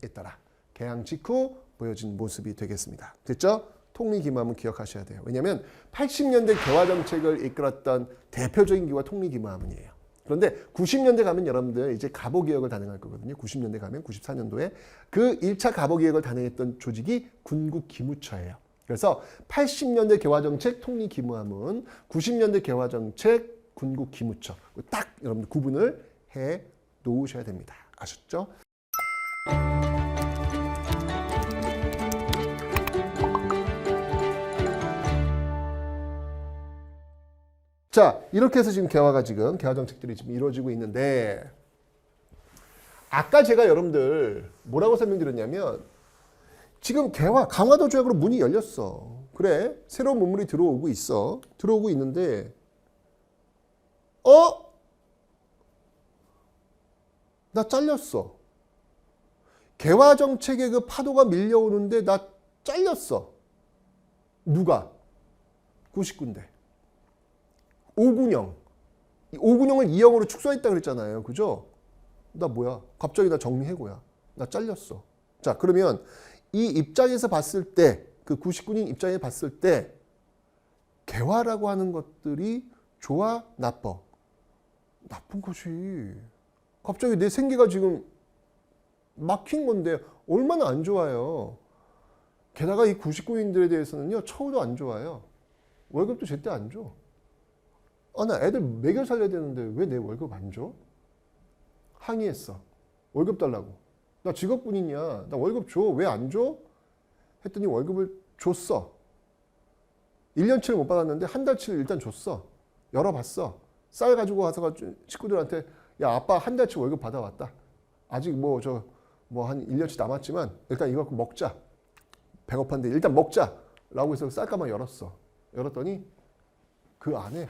있더라. 개항 직후 보여진 모습이 되겠습니다. 됐죠? 통리기무함은 기억하셔야 돼요. 왜냐하면 80년대 개화 정책을 이끌었던 대표적인 기구가 통리기무함이에요. 그런데 90년대 가면 여러분들 이제 갑오개혁을 단행할 거거든요. 90년대 가면 94년도에 그 1차 갑오개혁을 단행했던 조직이 군국기무처예요. 그래서 80년대 개화정책 통일기무하문, 90년대 개화정책 군국기무처 딱 여러분들 구분을 해 놓으셔야 됩니다. 아셨죠? 자, 이렇게 해서 지금 개화 정책들이 지금 이루어지고 있는데, 아까 제가 여러분들 뭐라고 설명드렸냐면, 지금 강화도 조약으로 문이 열렸어. 그래, 새로운 문물이 들어오고 있어. 들어오고 있는데, 나 잘렸어. 개화 정책의 그 파도가 밀려오는데 나 잘렸어. 누가? 99인데. 5군형. 5군형을 2형으로 축소했다 그랬잖아요. 그죠? 나 뭐야? 갑자기 나 정리해고야. 나 잘렸어. 자, 그러면 이 입장에서 봤을 때, 그 99인 입장에 봤을 때 개화라고 하는 것들이 좋아? 나빠? 나쁜 것이. 갑자기 내 생계가 지금 막힌 건데 얼마나 안 좋아요. 게다가 이 99인들에 대해서는요, 처우도 안 좋아요. 월급도 제때 안 줘. 나 애들 먹여 살려야 되는데 왜 내 월급 안 줘? 항의했어. 월급 달라고. 나 직업군인이야. 나 월급 줘. 왜 안 줘? 했더니 월급을 줬어. 1년치를 못 받았는데 한 달치를 일단 줬어. 열어봤어. 쌀 가지고 와서 식구들한테 야, 아빠 한 달치 월급 받아왔다. 아직 한 1년치 남았지만 일단 이거 갖고 먹자. 배고픈데 일단 먹자. 라고 해서 쌀가방 열었어. 열었더니 그 안에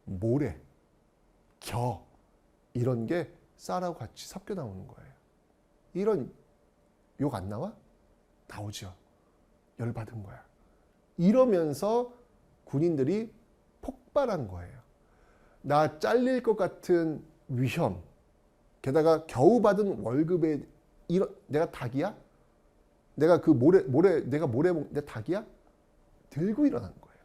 모래, 겨 이런 게 쌀하고 같이 섞여 나오는 거예요. 이런 욕 안 나와? 나오죠. 열받은 거야. 이러면서 군인들이 폭발한 거예요. 나 잘릴 것 같은 위험, 게다가 겨우 받은 월급에 내가 닭이야? 내가 그 내가 내 닭이야? 들고 일어난 거예요.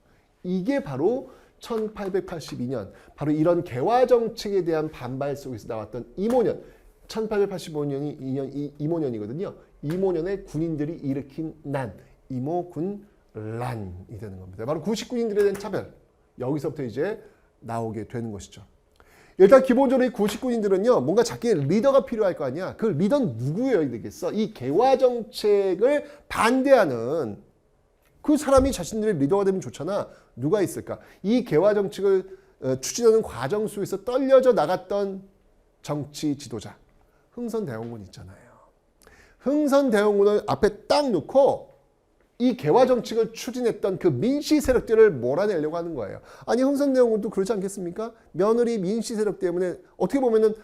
이게 바로 1882년, 바로 이런 개화 정책에 대한 반발 속에서 나왔던 이모년, 1885년이 이모년이거든요. 이모년의 군인들이 일으킨 이모군란이 되는 겁니다. 바로 99인들에 대한 차별. 여기서부터 이제 나오게 되는 것이죠. 일단 기본적으로 이 99인들은요, 뭔가 자기의 리더가 필요할 거 아니야. 그 리더는 누구여야 되겠어? 이 개화 정책을 반대하는 그 사람이 자신들의 리더가 되면 좋잖아. 누가 있을까? 이 개화 정책을 추진하는 과정 속에서 떨려져 나갔던 정치 지도자. 흥선대원군 있잖아요. 흥선대원군을 앞에 딱 놓고 이 개화 정책을 추진했던 그 민씨 세력들을 몰아내려고 하는 거예요. 아니, 흥선대원군도 그렇지 않겠습니까? 며느리 민씨 세력 때문에 어떻게 보면은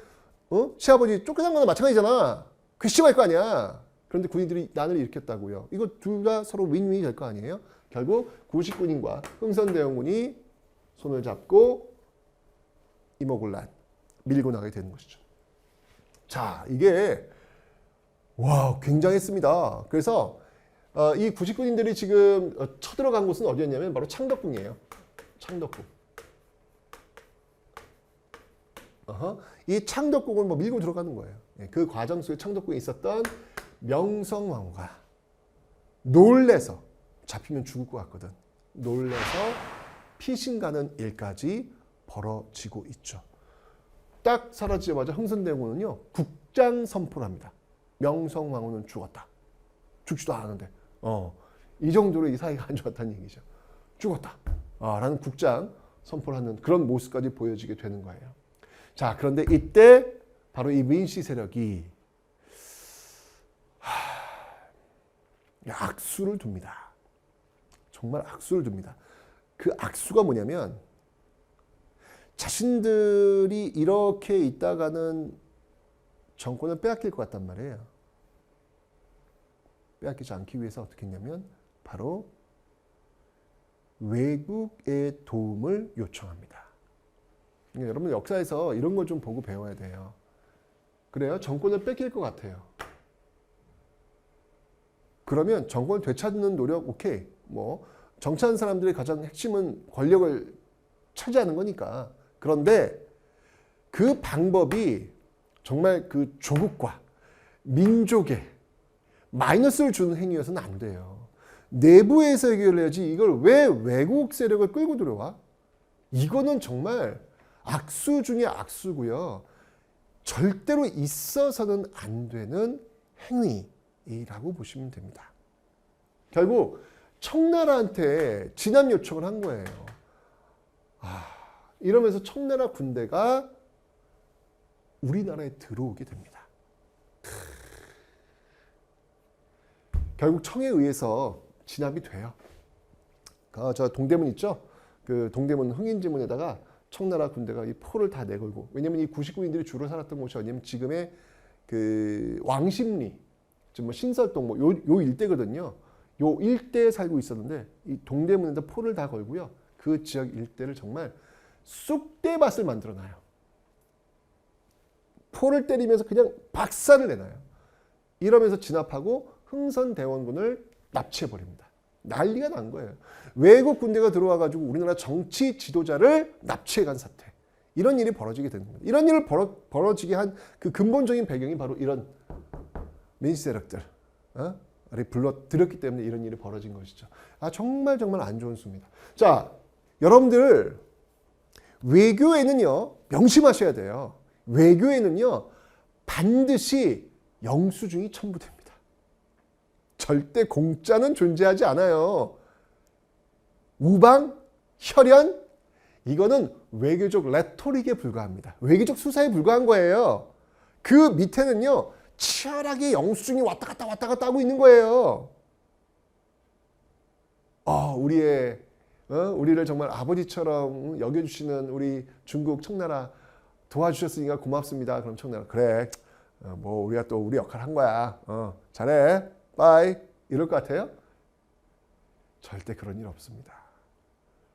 시아버지 쫓겨난 거나 마찬가지잖아. 괘씸할 거 아니야. 그런데 군인들이 난을 일으켰다고요. 이거 둘 다 서로 윈윈이 될 거 아니에요? 결국 99군인과 흥선대원군이 손을 잡고 이모군란 밀고 나가게 되는 것이죠. 자, 이게 굉장했습니다. 그래서 이 99인들이 지금 쳐들어간 곳은 어디였냐면 바로 창덕궁이에요. 창덕궁. 이 창덕궁을 밀고 들어가는 거예요. 그 과정 속에 창덕궁에 있었던 명성황후가 놀래서, 잡히면 죽을 것 같거든, 놀래서 피신가는 일까지 벌어지고 있죠. 딱 사라지자마자 흥선대원군은요, 국장 선포를 합니다. 명성황후는 죽었다. 죽지도 않았는데 이 정도로 이 사이가 안 좋았다는 얘기죠. 죽었다 라는 국장 선포를 하는 그런 모습까지 보여지게 되는 거예요. 자, 그런데 이때 바로 이 민씨 세력이 악수를 둡니다. 정말 악수를 둡니다. 그 악수가 뭐냐면, 자신들이 이렇게 있다가는 정권을 빼앗길 것 같단 말이에요. 빼앗기지 않기 위해서 어떻게 했냐면 바로 외국의 도움을 요청합니다. 그러니까 여러분 역사에서 이런 걸 좀 보고 배워야 돼요. 그래요? 정권을 뺏길 것 같아요. 그러면 정권을 되찾는 노력, 오케이. 정치하는 사람들의 가장 핵심은 권력을 차지하는 거니까. 그런데 그 방법이 정말 그 조국과 민족의 마이너스를 주는 행위여서는 안 돼요. 내부에서 해결해야지 이걸 왜 외국 세력을 끌고 들어와? 이거는 정말 악수 중에 악수고요. 절대로 있어서는 안 되는 행위라고 보시면 됩니다. 결국 청나라한테 진압 요청을 한 거예요. 이러면서 청나라 군대가 우리나라에 들어오게 됩니다. 결국 청에 의해서 진압이 돼요. 저 동대문 있죠? 그 동대문 흥인지문에다가 청나라 군대가 이 포를 다 내걸고, 왜냐면 이 99인들이 주로 살았던 곳이 어디냐면 지금의 그 왕십리, 뭐 신설동 뭐 요 일대거든요. 요 일대에 살고 있었는데 이 동대문에다 포를 다 걸고요. 그 지역 일대를 정말 쑥대밭을 만들어놔요. 포를 때리면서 그냥 박살을 내놔요. 이러면서 진압하고 흥선대원군을 납치해버립니다. 난리가 난 거예요. 외국 군대가 들어와가지고 우리나라 정치 지도자를 납치해간 사태. 이런 일이 벌어지게 되는 겁니다. 이런 일을 벌어지게 한 그 근본적인 배경이 바로 이런 민시 세력들 불러들였기 때문에 이런 일이 벌어진 것이죠. 정말 안 좋은 수입니다. 자, 여러분들 외교에는요 명심하셔야 돼요. 외교에는요 반드시 영수증이 첨부됩니다. 절대 공짜는 존재하지 않아요. 우방, 혈연, 이거는 외교적 레토릭에 불과합니다. 외교적 수사에 불과한 거예요. 그 밑에는요 치열하게 영수증이 왔다 갔다 하고 있는 거예요. 우리를 정말 아버지처럼 여겨주시는 우리 중국 청나라 도와주셨으니까 고맙습니다. 그럼 청나라 그래, 뭐 우리가 또 우리 역할 한 거야. 잘해, 빠이 이럴 것 같아요? 절대 그런 일 없습니다.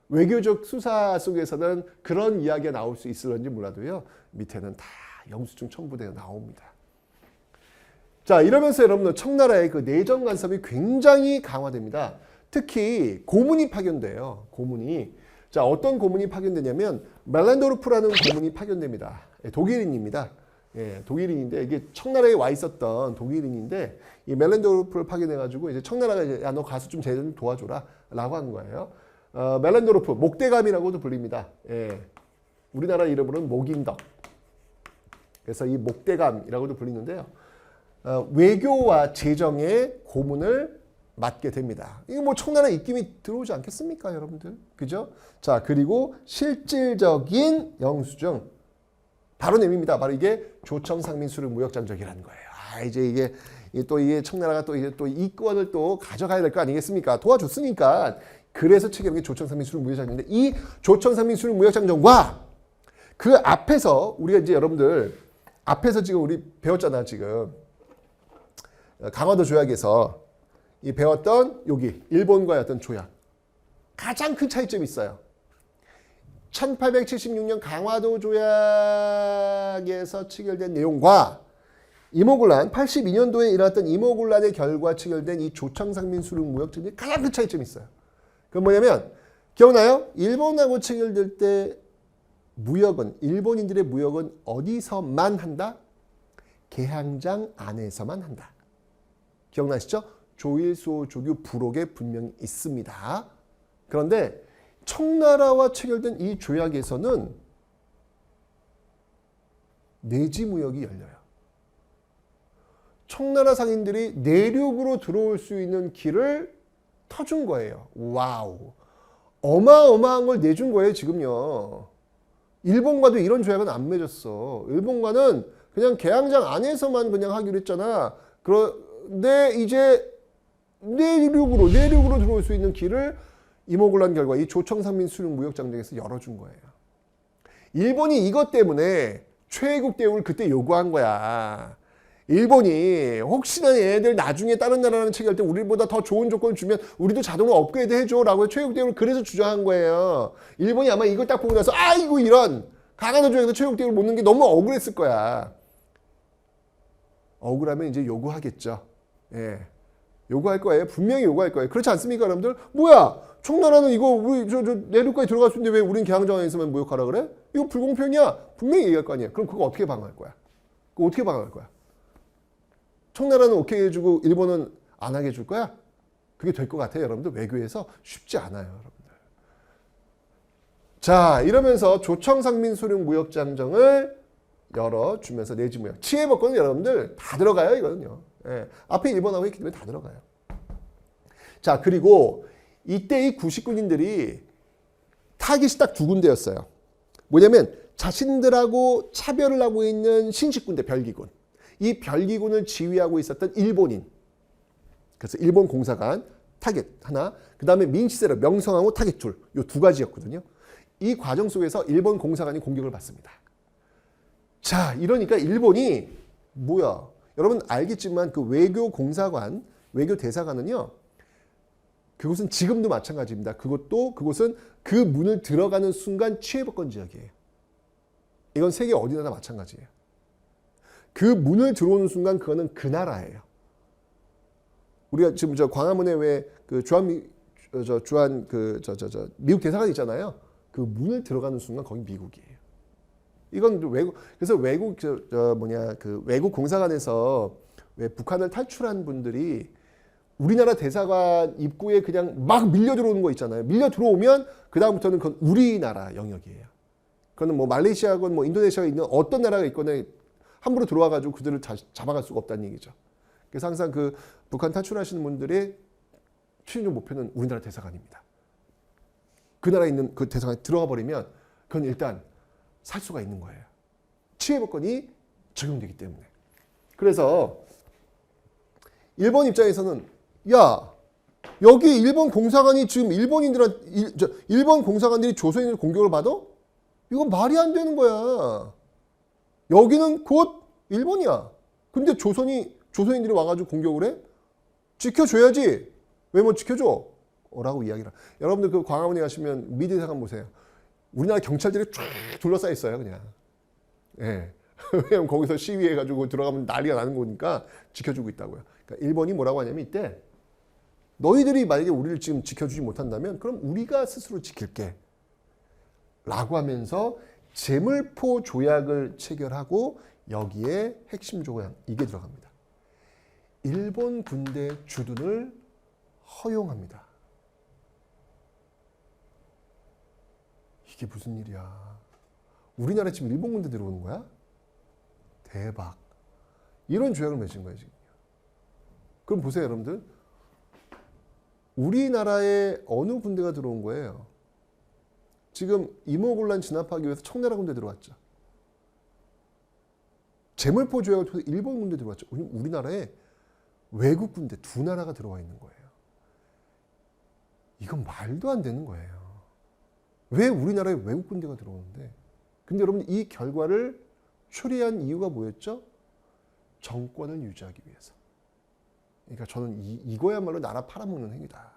외교적 수사 속에서는 그런 이야기가 나올 수 있을런지 몰라도요 밑에는 다 영수증 첨부되어 나옵니다. 자, 이러면서 여러분들 청나라의 그 내정 간섭이 굉장히 강화됩니다. 특히 고문이 파견돼요. 고문이. 자, 어떤 고문이 파견되냐면 멜렌도르프라는 고문이 파견됩니다. 독일인입니다. 독일인인데 이게 청나라에 와 있었던 독일인인데 이 멜렌도르프를 파견해가지고 이제 청나라가 이제 야, 너 가서 좀 쟤 좀 도와줘라라고 한 거예요. 멜렌도르프 목대감이라고도 불립니다. 우리나라 이름으로는 목인덕. 그래서 이 목대감이라고도 불리는데요. 외교와 재정의 고문을 맡게 됩니다. 이거 뭐 청나라 입김이 들어오지 않겠습니까, 여러분들? 그죠? 자, 그리고 실질적인 영수증 바로 내밉니다. 바로 이게 조청상민수를 무역장적이라는 거예요. 이제 이게 청나라가 또 이제 또 이권을 또 가져가야 될 거 아니겠습니까? 도와줬으니까. 그래서 체결한 게 조청상민수를 무역장정인데 이 조청상민수를 무역장정과 그 앞에서 우리가 이제 여러분들 앞에서 지금 우리 배웠잖아, 지금. 강화도 조약에서 이 배웠던 여기 일본과의 어떤 조약. 가장 큰 차이점이 있어요. 1876년 강화도 조약에서 체결된 내용과 이모군란 82년도에 일어났던 이모군란의 결과 체결된 이 조청상민수를 무역장정이 가장 큰 차이점이 있어요. 그건 뭐냐면 기억나요? 일본하고 체결될 때 무역은 일본인들의 무역은 어디서만 한다? 개항장 안에서만 한다. 기억나시죠? 조일소 조규 부록에 분명히 있습니다. 그런데 청나라와 체결된 이 조약에서는 내지 무역이 열려요. 청나라 상인들이 내륙으로 들어올 수 있는 길을 터준 거예요. 와우. 어마어마한 걸 내준 거예요, 지금요. 일본과도 이런 조약은 안 맺었어. 일본과는 그냥 개항장 안에서만 그냥 하기로 했잖아. 그런데 이제 내륙으로 들어올 수 있는 길을 이모군란 결과 이 조청상민수령 무역장정에서 열어준 거예요. 일본이 이것 때문에 최애국 대우를 그때 요구한 거야. 일본이 혹시나 얘네들 나중에 다른 나라랑 체결할 때 우리보다 더 좋은 조건을 주면 우리도 자동으로 업그레이드 해줘라고 최애국 대우를 그래서 주장한 거예요. 일본이 아마 이걸 딱 보고 나서 아이고 이런 강화도 조약에서 최애국 대우를 못 넣는 게 너무 억울했을 거야. 억울하면 이제 요구하겠죠. 예. 요구할 거예요. 분명히 요구할 거예요. 그렇지 않습니까, 여러분들? 뭐야? 청나라는 이거 우리 저 내륙까지 들어갈 수 있는데 왜 우린 개항장에서만 무역하라 그래? 이거 불공평이야. 분명히 얘기할 거 아니야. 그럼 그거 어떻게 방어할 거야? 그거 어떻게 방어할 거야? 청나라는 오케이 해주고 일본은 안 하게 해줄 거야? 그게 될 것 같아요, 여러분들. 외교에서 쉽지 않아요, 여러분들. 자, 이러면서 조청상민소룡무역장정을 열어주면서 내지무역. 치해법권은 여러분들 다 들어가요, 이거는요. 예, 앞에 일본하고 했기 때문에 다 들어가요. 자, 그리고 이때 이 구식군인들이 타깃이 딱 두 군데였어요. 뭐냐면 자신들하고 차별을 하고 있는 신식군대 별기군. 이 별기군을 지휘하고 있었던 일본인. 그래서 일본 공사관 타겟 하나, 그 다음에 민시세력 명성황후 타겟 둘. 이 두 가지였거든요. 이 과정 속에서 일본 공사관이 공격을 받습니다. 자, 이러니까 일본이 뭐야? 여러분 알겠지만 그 외교 공사관, 외교 대사관은요. 그곳은 지금도 마찬가지입니다. 그곳은 그 문을 들어가는 순간 치해법권 지역이에요. 이건 세계 어디나 마찬가지예요. 그 문을 들어오는 순간 그거는 그 나라예요. 우리가 지금 저 광화문에 왜 그 미국 대사관 있잖아요. 그 문을 들어가는 순간 거기 미국이에요. 이건 그래서 외국 공사관에서 왜 북한을 탈출한 분들이 우리나라 대사관 입구에 그냥 막 밀려 들어오는 거 있잖아요. 밀려 들어오면 그 다음부터는 그건 우리나라 영역이에요. 그거는 뭐 말레이시아건 뭐 인도네시아가 있는 어떤 나라가 있거나 함부로 들어와가지고 그들을 잡아갈 수가 없다는 얘기죠. 그래서 항상 그 북한 탈출하시는 분들의 최종 목표는 우리나라 대사관입니다. 그 나라에 있는 그 대사관에 들어가 버리면 그건 일단 살 수가 있는 거예요. 치해법권이 적용되기 때문에. 그래서 일본 입장에서는 야, 여기 일본 공사관이 지금 일본 공사관들이 조선인들 공격을 받아? 이건 말이 안 되는 거야. 여기는 곧 일본이야. 근데 조선인들이 와가지고 공격을 해? 지켜줘야지. 왜 못 지켜줘? 라고 이야기를. 여러분들 그 광화문에 가시면 미 대사관 보세요. 우리나라 경찰들이 쫙 둘러싸여 있어요, 그냥. 예. 왜냐면 거기서 시위해가지고 들어가면 난리가 나는 거니까 지켜주고 있다고요. 그러니까 일본이 뭐라고 하냐면 이때 너희들이 만약에 우리를 지금 지켜주지 못한다면 그럼 우리가 스스로 지킬게. 라고 하면서 제물포 조약을 체결하고 여기에 핵심 조약 이게 들어갑니다. 일본 군대 주둔을 허용합니다. 이게 무슨 일이야. 우리나라에 지금 일본 군대 들어오는 거야? 대박. 이런 조약을 맺은 거예요, 지금. 그럼 보세요, 여러분들. 우리나라에 어느 군대가 들어온 거예요? 지금 이모군란 진압하기 위해서 청나라 군대 들어왔죠. 제물포 조약을 통해서 일본 군대 들어왔죠. 우리나라에 외국 군대 두 나라가 들어와 있는 거예요. 이건 말도 안 되는 거예요. 왜 우리나라에 외국 군대가 들어오는데? 근데 여러분 이 결과를 초래한 이유가 뭐였죠? 정권을 유지하기 위해서. 그러니까 저는 이거야말로 나라 팔아먹는 행위다.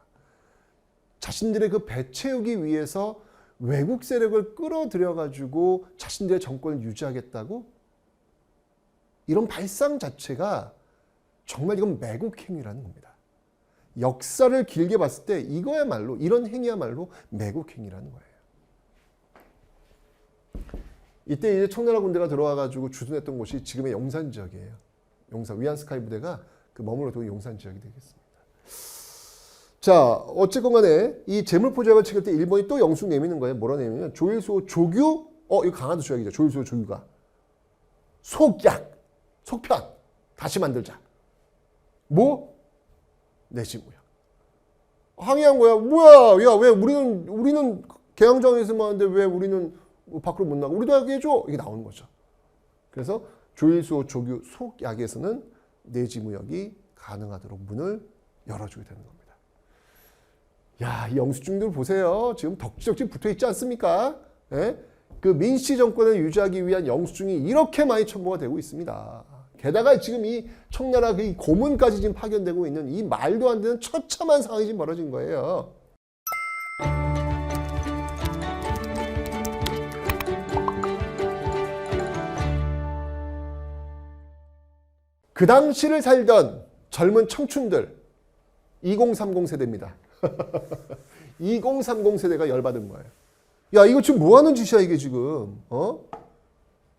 자신들의 그 배 채우기 위해서 외국 세력을 끌어들여가지고 자신들의 정권을 유지하겠다고? 이런 발상 자체가 정말 이건 매국행위라는 겁니다. 역사를 길게 봤을 때 이거야말로 이런 행위야말로 매국행위라는 거예요. 이때 이제 청나라 군대가 들어와가지고 주둔했던 곳이 지금의 용산 지역이에요. 용산 위안스카이 부대가 그 머물러도 용산 지역이 되겠습니다. 자, 어쨌건 간에 이 제물포 조약을 체결 때 일본이 또 영숙 내미는 거예요. 뭐라 내미냐면 조일수 조규, 이거 강화도 조약이죠. 조일수 조규가 속약, 속편 다시 만들자. 뭐? 내지무역. 항의한 거야. 뭐야? 야, 왜 우리는 개항장에서만 하는데 왜 우리는 밖으로 못 나가? 우리도 하게 해줘. 이게 나오는 거죠. 그래서 조일수 조규 속약에서는 내지무역이 가능하도록 문을 열어주게 되는 겁니다. 야, 이 영수증들 보세요. 지금 덕지덕지 붙어 있지 않습니까? 예? 그 민씨 정권을 유지하기 위한 영수증이 이렇게 많이 첨부가 되고 있습니다. 게다가 지금 이 청나라 그 고문까지 지금 파견되고 있는 이 말도 안 되는 처참한 상황이 지금 벌어진 거예요. 그 당시를 살던 젊은 청춘들 2030 세대입니다. 2030 세대가 열받은 거예요. 야, 이거 지금 뭐 하는 짓이야, 이게 지금.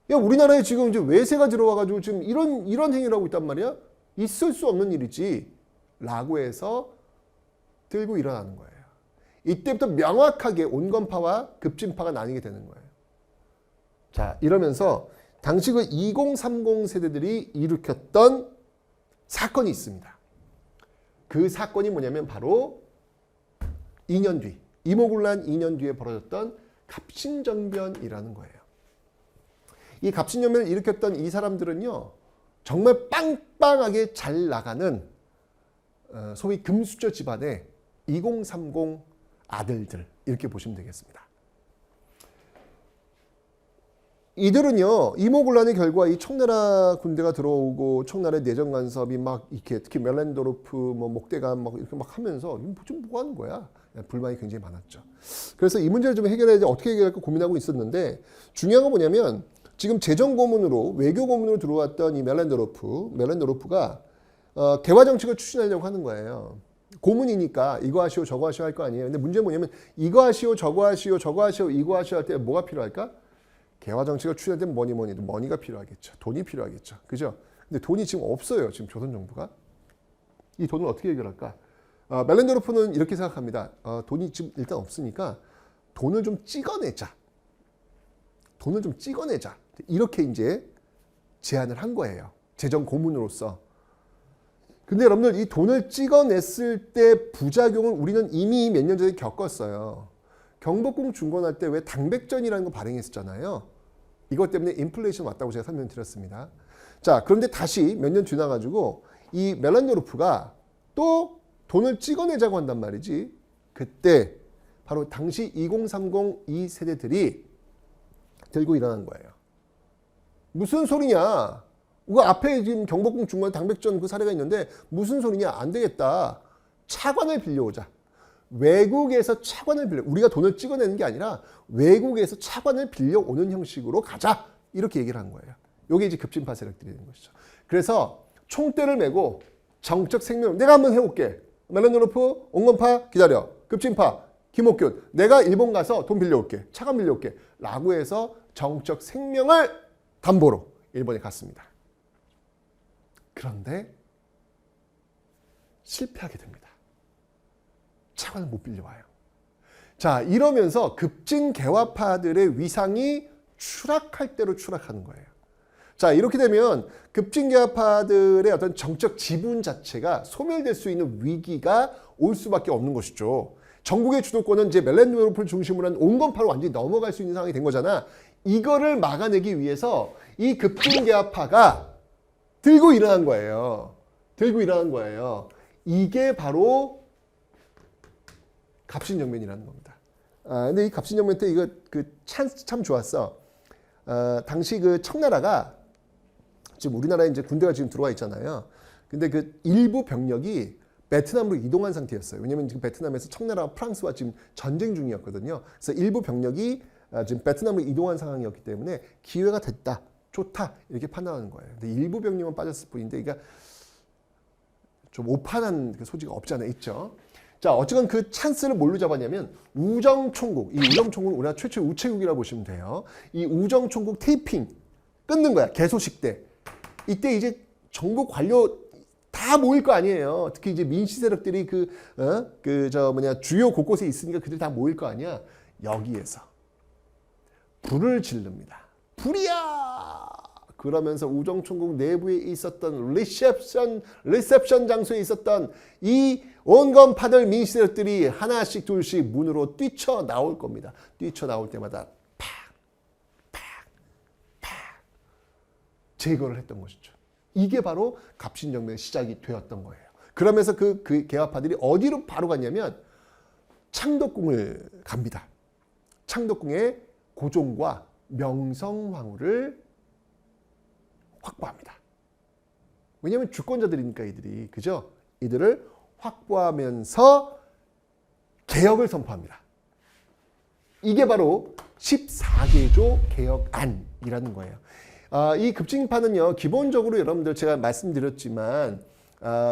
야, 우리나라에 지금 이제 외세가 들어와가지고 지금 이런 행위를 하고 있단 말이야? 있을 수 없는 일이지 라고 해서 들고 일어나는 거예요. 이때부터 명확하게 온건파와 급진파가 나뉘게 되는 거예요. 자, 이러면서 당시 그 2030 세대들이 일으켰던 사건이 있습니다. 그 사건이 뭐냐면 바로 2년 뒤, 이모군란 2년 뒤에 벌어졌던 갑신정변이라는 거예요. 이 갑신정변을 일으켰던 이 사람들은요, 정말 빵빵하게 잘 나가는 소위 금수저 집안의 2030 아들들, 이렇게 보시면 되겠습니다. 이들은요, 이모군란의 결과 이 청나라 군대가 들어오고 청나라의 내정 간섭이 막 이렇게 특히 멜렌도르프 뭐 목대감 막 이렇게 막 하면서 좀 뭐 하는 거야? 불만이 굉장히 많았죠. 그래서 이 문제를 좀 해결해야지 어떻게 해결할까 고민하고 있었는데 중요한 건 뭐냐면 지금 재정 고문으로 외교 고문으로 들어왔던 이 멜렌도르프가 개화 정책을 추진하려고 하는 거예요. 고문이니까 이거 하시오 저거 하시오 할 거 아니에요. 근데 문제는 뭐냐면 이거 하시오 저거 하시오 저거 하시오 이거 하시오 할 때 뭐가 필요할까? 개화 정책을 추진할 때 뭐니도 머니가 필요하겠죠. 돈이 필요하겠죠. 그죠? 근데 돈이 지금 없어요. 지금 조선 정부가. 이 돈을 어떻게 해결할까? 멜렌도르프는 이렇게 생각합니다. 돈이 지금 일단 없으니까 돈을 좀 찍어내자. 이렇게 이제 제안을 한 거예요. 재정 고문으로서. 근데 여러분들 이 돈을 찍어냈을 때 부작용을 우리는 이미 몇 년 전에 겪었어요. 경복궁 중건할 때 왜 당백전이라는 거 발행했었잖아요. 이것 때문에 인플레이션 왔다고 제가 설명드렸습니다. 자, 그런데 다시 몇 년 지나가지고 이 멜렌도르프가 또 돈을 찍어내자고 한단 말이지. 그때 바로 당시 2030 이 세대들이 들고 일어난 거예요. 무슨 소리냐? 이거 앞에 지금 경복궁 중건 당백전 그 사례가 있는데 무슨 소리냐? 안 되겠다. 차관을 빌려오자. 외국에서 차관을 빌려, 우리가 돈을 찍어내는 게 아니라 외국에서 차관을 빌려오는 형식으로 가자. 이렇게 얘기를 한 거예요. 이게 이제 급진파 세력들이 되는 것이죠. 그래서 총대를 메고 정적 생명, 내가 한번 해볼게. 멜렌도르프, 온건파 기다려. 급진파, 김옥균, 내가 일본 가서 돈 빌려올게. 차관 빌려올게. 라고 해서 정적 생명을 담보로 일본에 갔습니다. 그런데 실패하게 됩니다. 차관을 못 빌려와요. 자, 이러면서 급진 개화파들의 위상이 추락할 대로 추락하는 거예요. 자, 이렇게 되면 급진 개화파들의 어떤 정적 지분 자체가 소멸될 수 있는 위기가 올 수밖에 없는 것이죠. 전국의 주도권은 이제 멜렌도르프를 중심으로 한 온건파로 완전히 넘어갈 수 있는 상황이 된 거잖아. 이거를 막아내기 위해서 이 급진 개화파가 들고 일어난 거예요. 이게 바로 갑신정변이라는 겁니다. 근데 이 갑신정변 때 이거 그 찬스 참 좋았어. 당시 그 청나라가 지금 우리나라에 이제 군대가 지금 들어와 있잖아요. 근데 그 일부 병력이 베트남으로 이동한 상태였어요. 왜냐면 지금 베트남에서 청나라와 프랑스와 지금 전쟁 중이었거든요. 그래서 일부 병력이 지금 베트남으로 이동한 상황이었기 때문에 기회가 됐다, 좋다 이렇게 판단하는 거예요. 근데 일부 병력만 빠졌을 뿐인데, 그러니까 좀 오판한 그 소지가 없지 않아 있죠. 자, 어쨌건 그 찬스를 뭘로 잡았냐면 우정총국, 이 우정총국은 우리나라 최초의 우체국이라고 보시면 돼요. 이 우정총국 테이핑 끊는 거야. 개소식 때. 이때 이제 정부 관료 다 모일 거 아니에요. 특히 이제 민시 세력들이 주요 곳곳에 있으니까 그들이 다 모일 거 아니야. 여기에서 불을 지릅니다. 불이야! 그러면서 우정총국 내부에 있었던 리셉션 장소에 있었던 이 온건파들 민시세력들이 하나씩 둘씩 문으로 뛰쳐나올 겁니다. 뛰쳐나올 때마다 팍 제거를 했던 것이죠. 이게 바로 갑신정변의 시작이 되었던 거예요. 그러면서 그 개화파들이 어디로 바로 갔냐면 창덕궁을 갑니다. 창덕궁의 고종과 명성황후를 확보합니다. 왜냐하면 주권자들이니까 이들이, 그죠? 이들을 확보하면서 개혁을 선포합니다. 이게 바로 14개조 개혁안이라는 거예요. 이 급진파는요, 기본적으로 여러분들 제가 말씀드렸지만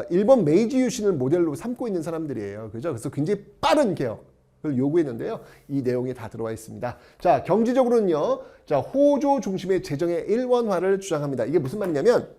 일본 메이지 유신을 모델로 삼고 있는 사람들이에요. 그죠? 그래서 굉장히 빠른 개혁을 요구했는데요. 이 내용이 다 들어와 있습니다. 자, 경제적으로는요, 자, 호조 중심의 재정의 일원화를 주장합니다. 이게 무슨 말이냐면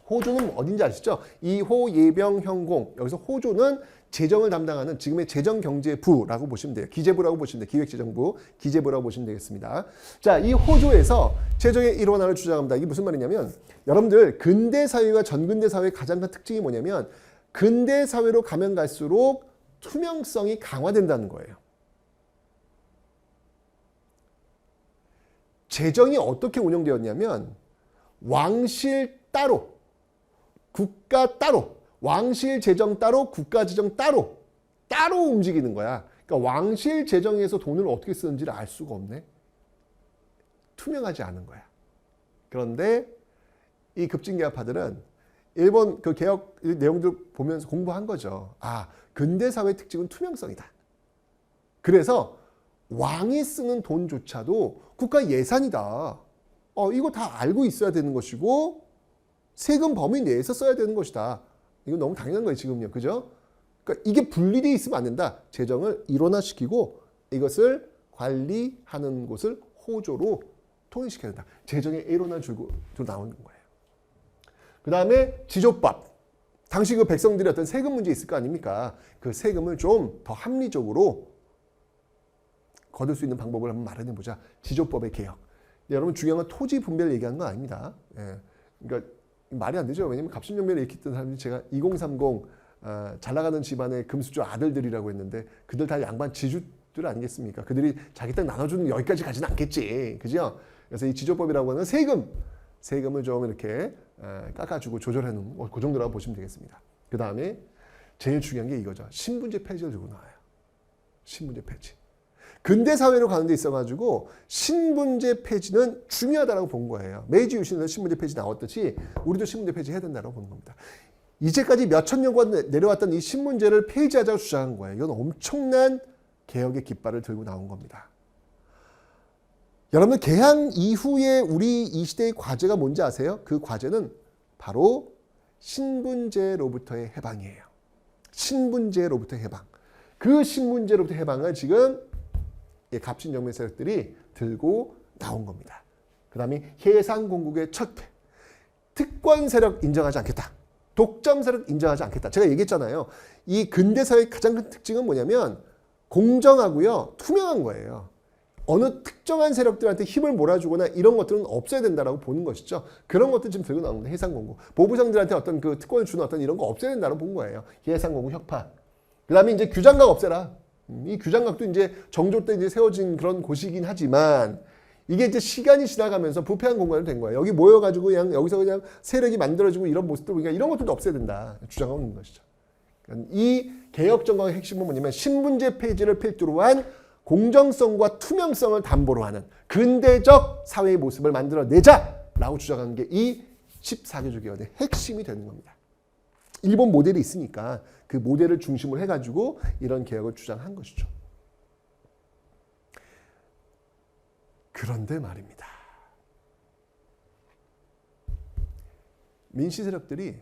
호조는 어딘지 아시죠? 이호 예병 형공. 여기서 호조는 재정을 담당하는 지금의 재정경제부라고 보시면 돼요. 기재부라고 보시면 돼요. 기획재정부, 기재부라고 보시면 되겠습니다. 자, 이 호조에서 재정의 일원화를 주장합니다. 이게 무슨 말이냐면 여러분들 근대 사회와 전근대 사회의 가장 큰 특징이 뭐냐면 근대 사회로 가면 갈수록 투명성이 강화된다는 거예요. 재정이 어떻게 운영되었냐면 왕실 따로, 국가 따로, 왕실 재정 따로, 국가 재정 따로 움직이는 거야. 그러니까 왕실 재정에서 돈을 어떻게 쓰는지를 알 수가 없네. 투명하지 않은 거야. 그런데 이 급진개혁파들은 일본 그 개혁 내용들 보면서 공부한 거죠. 아, 근대 사회 특징은 투명성이다. 그래서 왕이 쓰는 돈조차도 국가 예산이다. 이거 다 알고 있어야 되는 것이고 세금 범위 내에서 써야 되는 것이다. 이거 너무 당연한 거예요, 지금요. 그죠? 그러니까 이게 분리되어 있으면 안 된다. 재정을 일원화시키고 이것을 관리하는 곳을 호조로 통일시켜야 된다. 재정의 일원화 줄고 나오는 거예요. 그 다음에 지조법. 당시 그 백성들이 어떤 세금 문제 있을 거 아닙니까? 그 세금을 좀 더 합리적으로 거둘 수 있는 방법을 한번 마련해보자. 지조법의 개혁. 여러분 중요한 건 토지 분배를 얘기하는 건 아닙니다. 예. 그러니까 말이 안 되죠. 왜냐면 갑신정변을 일으켰던 사람이 제가 2030 잘 나가는 집안의 금수저 아들들이라고 했는데 그들 다 양반 지주들 아니겠습니까? 그들이 자기 땅 나눠주는 여기까지 가지는 않겠지. 그죠? 그래서 이 지조법이라고 하는 세금을 좀 이렇게 깎아주고 조절해놓은 그 정도라고 보시면 되겠습니다. 그 다음에 제일 중요한 게 이거죠. 신분제 폐지를 들고 나와요. 신분제 폐지. 근대 사회로 가는 데 있어가지고 신분제 폐지는 중요하다고 본 거예요. 메이지 유신에서 신분제 폐지 나왔듯이 우리도 신분제 폐지해야 된다고 보는 겁니다. 이제까지 몇천 년간 내려왔던 이 신분제를 폐지하자고 주장한 거예요. 이건 엄청난 개혁의 깃발을 들고 나온 겁니다. 여러분 개항 이후에 우리 이 시대의 과제가 뭔지 아세요? 그 과제는 바로 신분제로부터의 해방이에요. 신분제로부터의 해방. 그 신분제로부터 해방을 지금 갑신정변 세력들이 들고 나온 겁니다. 그 다음에 해상공국의 척퇴. 특권 세력 인정하지 않겠다. 독점 세력 인정하지 않겠다. 제가 얘기했잖아요. 이 근대사회의 가장 큰 특징은 뭐냐면 공정하고요. 투명한 거예요. 어느 특정한 세력들한테 힘을 몰아주거나 이런 것들은 없어야 된다고 보는 것이죠. 그런 것들 지금 들고 나옵니다. 해상공국. 보부상들한테 어떤 그 특권을 주는 어떤 이런 거 없애야 된다고 본 거예요. 해상공국 혁파. 그 다음에 이제 규장각 없애라. 이 규장각도 이제 정조 때 이제 세워진 그런 곳이긴 하지만 이게 이제 시간이 지나가면서 부패한 공간이 된 거예요. 여기 모여가지고 그냥 여기서 그냥 세력이 만들어지고 이런 모습도 보니까 이런 것들도 없애야 된다. 주장하고 있는 것이죠. 그러니까 이 개혁 정강의 핵심은 뭐냐면 신분제 폐지를 필두로 한 공정성과 투명성을 담보로 하는 근대적 사회의 모습을 만들어내자라고 주장하는 게 이 14개조 개혁의 핵심이 되는 겁니다. 일본 모델이 있으니까 그 모델을 중심으로 해가지고 이런 개혁을 주장한 것이죠. 그런데 말입니다. 민씨 세력들이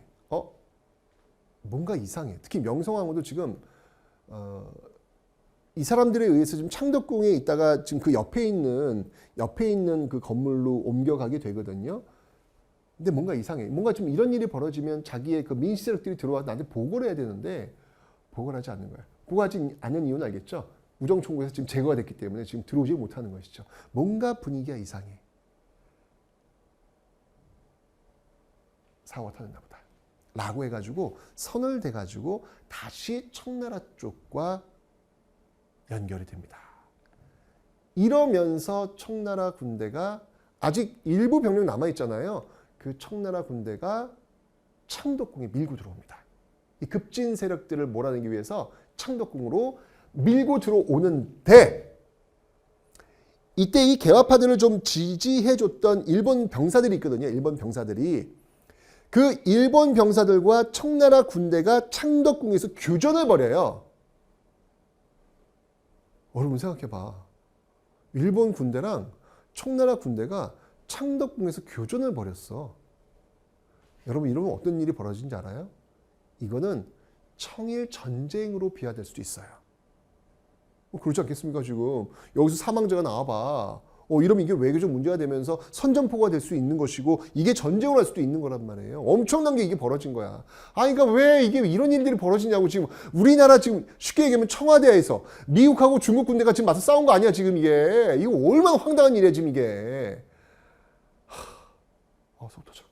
뭔가 이상해. 특히 명성황후도 지금 이 사람들에 의해서 지금 창덕궁에 있다가 지금 그 옆에 있는 그 건물로 옮겨가게 되거든요. 근데 뭔가 이상해. 뭔가 좀 이런 일이 벌어지면 자기의 그 민씨 세력들이 들어와서 나한테 보고를 해야 되는데 보고를 하지 않는 거야. 보고하지 않는 이유는 알겠죠? 우정총국에서 지금 제거가 됐기 때문에 지금 들어오지 못하는 것이죠. 뭔가 분위기가 이상해. 사고가 터졌나 보다. 라고 해가지고 선을 대가지고 다시 청나라 쪽과 연결이 됩니다. 이러면서 청나라 군대가 아직 일부 병력 남아있잖아요. 그 청나라 군대가 창덕궁에 밀고 들어옵니다. 이 급진 세력들을 몰아내기 위해서 창덕궁으로 밀고 들어오는데 이때 이 개화파들을 좀 지지해줬던 일본 병사들이 있거든요. 일본 병사들이. 그 일본 병사들과 청나라 군대가 창덕궁에서 교전을 벌여요. 여러분 생각해봐. 일본 군대랑 청나라 군대가 창덕궁에서 교전을 벌였어. 여러분 이러면 어떤 일이 벌어진지 알아요? 이거는 청일 전쟁으로 비화될 수도 있어요. 그렇지 않겠습니까? 지금 여기서 사망자가 나와봐. 이러면 이게 외교적 문제가 되면서 선전포고가 될 수 있는 것이고 이게 전쟁을 할 수도 있는 거란 말이에요. 엄청난 게 이게 벌어진 거야. 그러니까 왜 이게 이런 일들이 벌어지냐고. 지금 우리나라 지금 쉽게 얘기하면 청와대에서 미국하고 중국 군대가 지금 맞서 싸운 거 아니야 지금 이게. 이거 얼마나 황당한 일이야 지금 이게. 속 터져.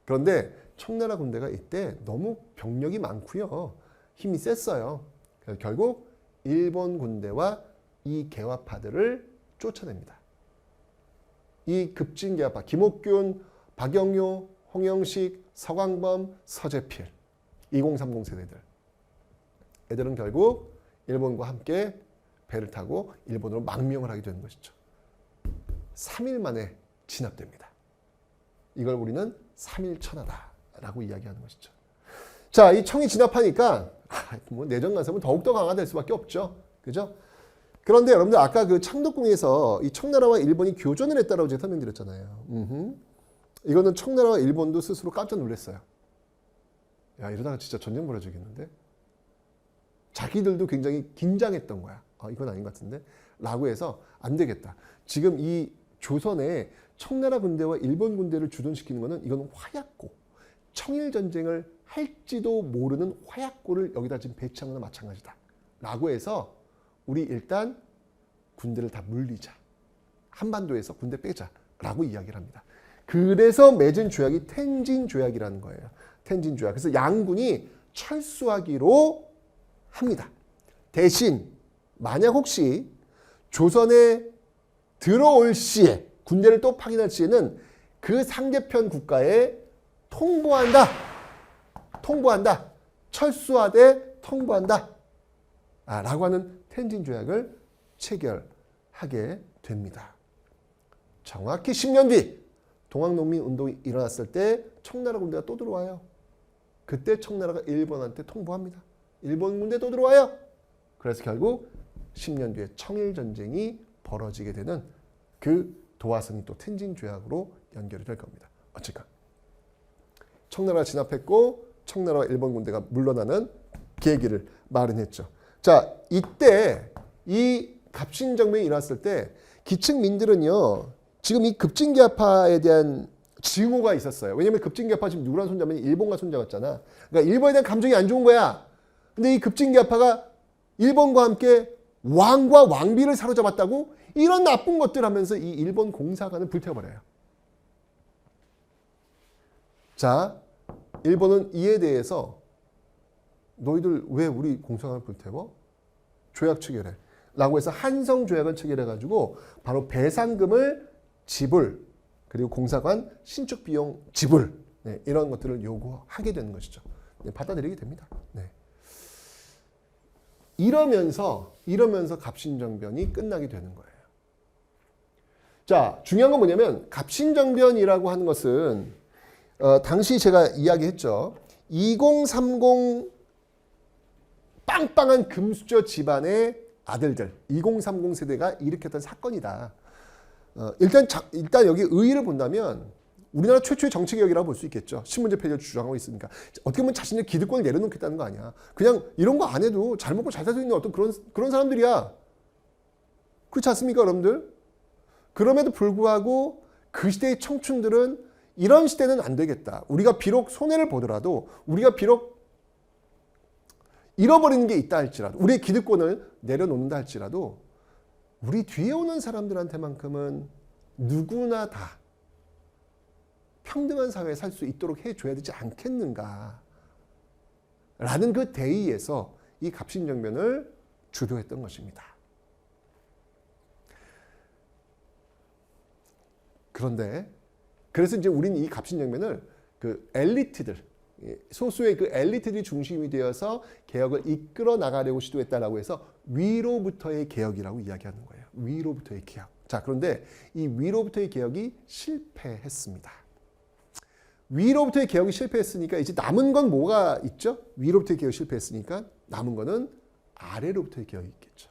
그런데 청나라 군대가 이때 너무 병력이 많고요. 힘이 셌어요. 그래서 결국 일본 군대와 이 개화파들을 쫓아냅니다. 이 급진 개화파, 김옥균, 박영효, 홍영식, 서광범, 서재필, 2030 세대들. 애들은 결국 일본과 함께 배를 타고 일본으로 망명을 하게 되는 것이죠. 3일 만에 진압됩니다. 이걸 우리는 3.1천하다라고 이야기하는 것이죠. 자, 이 청이 진압하니까 내정 간섭은 더욱더 강화될 수밖에 없죠. 그죠? 그런데 여러분들 아까 그 창덕궁에서 이 청나라와 일본이 교전을 했다라고 제가 설명드렸잖아요. 이거는 청나라와 일본도 스스로 깜짝 놀랐어요. 야, 이러다가 진짜 전쟁 벌어지겠는데? 자기들도 굉장히 긴장했던 거야. 이건 아닌 것 같은데? 라고 해서 안 되겠다. 지금 이 조선에 청나라 군대와 일본 군대를 주둔시키는 것은 이건 화약고, 청일 전쟁을 할지도 모르는 화약고를 여기다 지금 배치한 거나 마찬가지다. 라고 해서 우리 일단 군대를 다 물리자. 한반도에서 군대 빼자. 라고 이야기를 합니다. 그래서 맺은 조약이 텐진 조약이라는 거예요. 텐진 조약. 그래서 양군이 철수하기로 합니다. 대신 만약 혹시 조선에 들어올 시에 군대를 또 파견할 시에는 그 상대편 국가에 통보한다. 철수하되 통보한다. 라고 하는 텐진 조약을 체결하게 됩니다. 정확히 10년 뒤 동학농민 운동이 일어났을 때 청나라 군대가 또 들어와요. 그때 청나라가 일본한테 통보합니다. 일본 군대 또 들어와요. 그래서 결국 10년 뒤에 청일전쟁이 벌어지게 되는 그 도화선이 또 텐진 조약으로 연결이 될 겁니다. 어쨌건 청나라가 진압했고 청나라와 일본 군대가 물러나는 계기를 마련했죠. 자, 이때 이 갑신정변이 일어났을 때 기층민들은요. 지금 이 급진개화파에 대한 증오가 있었어요. 왜냐하면 급진개화파 지금 누구랑 손잡으면 일본과 손잡았잖아. 그러니까 일본에 대한 감정이 안 좋은 거야. 근데 이 급진개화파가 일본과 함께 왕과 왕비를 사로잡았다고 이런 나쁜 것들 하면서 이 일본 공사관을 불태워버려요. 자, 일본은 이에 대해서 너희들 왜 우리 공사관을 불태워? 조약 체결해. 라고 해서 한성조약을 체결해가지고 바로 배상금을 지불, 그리고 공사관 신축 비용 지불, 이런 것들을 요구하게 되는 것이죠. 받아들이게 됩니다. 이러면서 갑신정변이 끝나게 되는 거예요. 자, 중요한 건 뭐냐면 갑신정변이라고 하는 것은 당시 제가 이야기했죠. 2030 빵빵한 금수저 집안의 아들들, 2030 세대가 일으켰던 사건이다. 일단 여기 의의를 본다면 우리나라 최초의 정치개혁이라고 볼 수 있겠죠. 신문제 폐지를 주장하고 있으니까. 어떻게 보면 자신의 기득권을 내려놓겠다는 거 아니야. 그냥 이런 거 안 해도 잘 먹고 잘 살 수 있는 어떤 그런 사람들이야. 그렇지 않습니까, 여러분들? 그럼에도 불구하고 그 시대의 청춘들은 이런 시대는 안 되겠다. 우리가 비록 손해를 보더라도, 우리가 비록 잃어버리는 게 있다 할지라도, 우리의 기득권을 내려놓는다 할지라도 우리 뒤에 오는 사람들한테만큼은 누구나 다 평등한 사회에 살 수 있도록 해줘야 되지 않겠는가 라는 그 대의에서 이 갑신정변을 주도했던 것입니다. 그런데 그래서 이제 우리는 이 갑신정변을 그 엘리트들, 소수의 그 엘리트들이 중심이 되어서 개혁을 이끌어 나가려고 시도했다라고 해서 위로부터의 개혁이라고 이야기하는 거예요. 위로부터의 개혁. 자, 그런데 이 위로부터의 개혁이 실패했습니다. 위로부터의 개혁이 실패했으니까 이제 남은 건 뭐가 있죠? 위로부터의 개혁이 실패했으니까 남은 거는 아래로부터의 개혁이 있겠죠.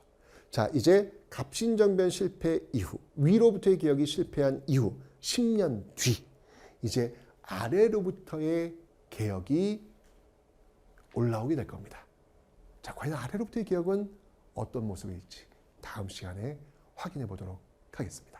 자, 이제 갑신정변 실패 이후, 위로부터의 개혁이 실패한 이후 10년 뒤 이제 아래로부터의 개혁이 올라오게 될 겁니다. 자, 과연 아래로부터의 개혁은 어떤 모습일지 다음 시간에 확인해 보도록 하겠습니다.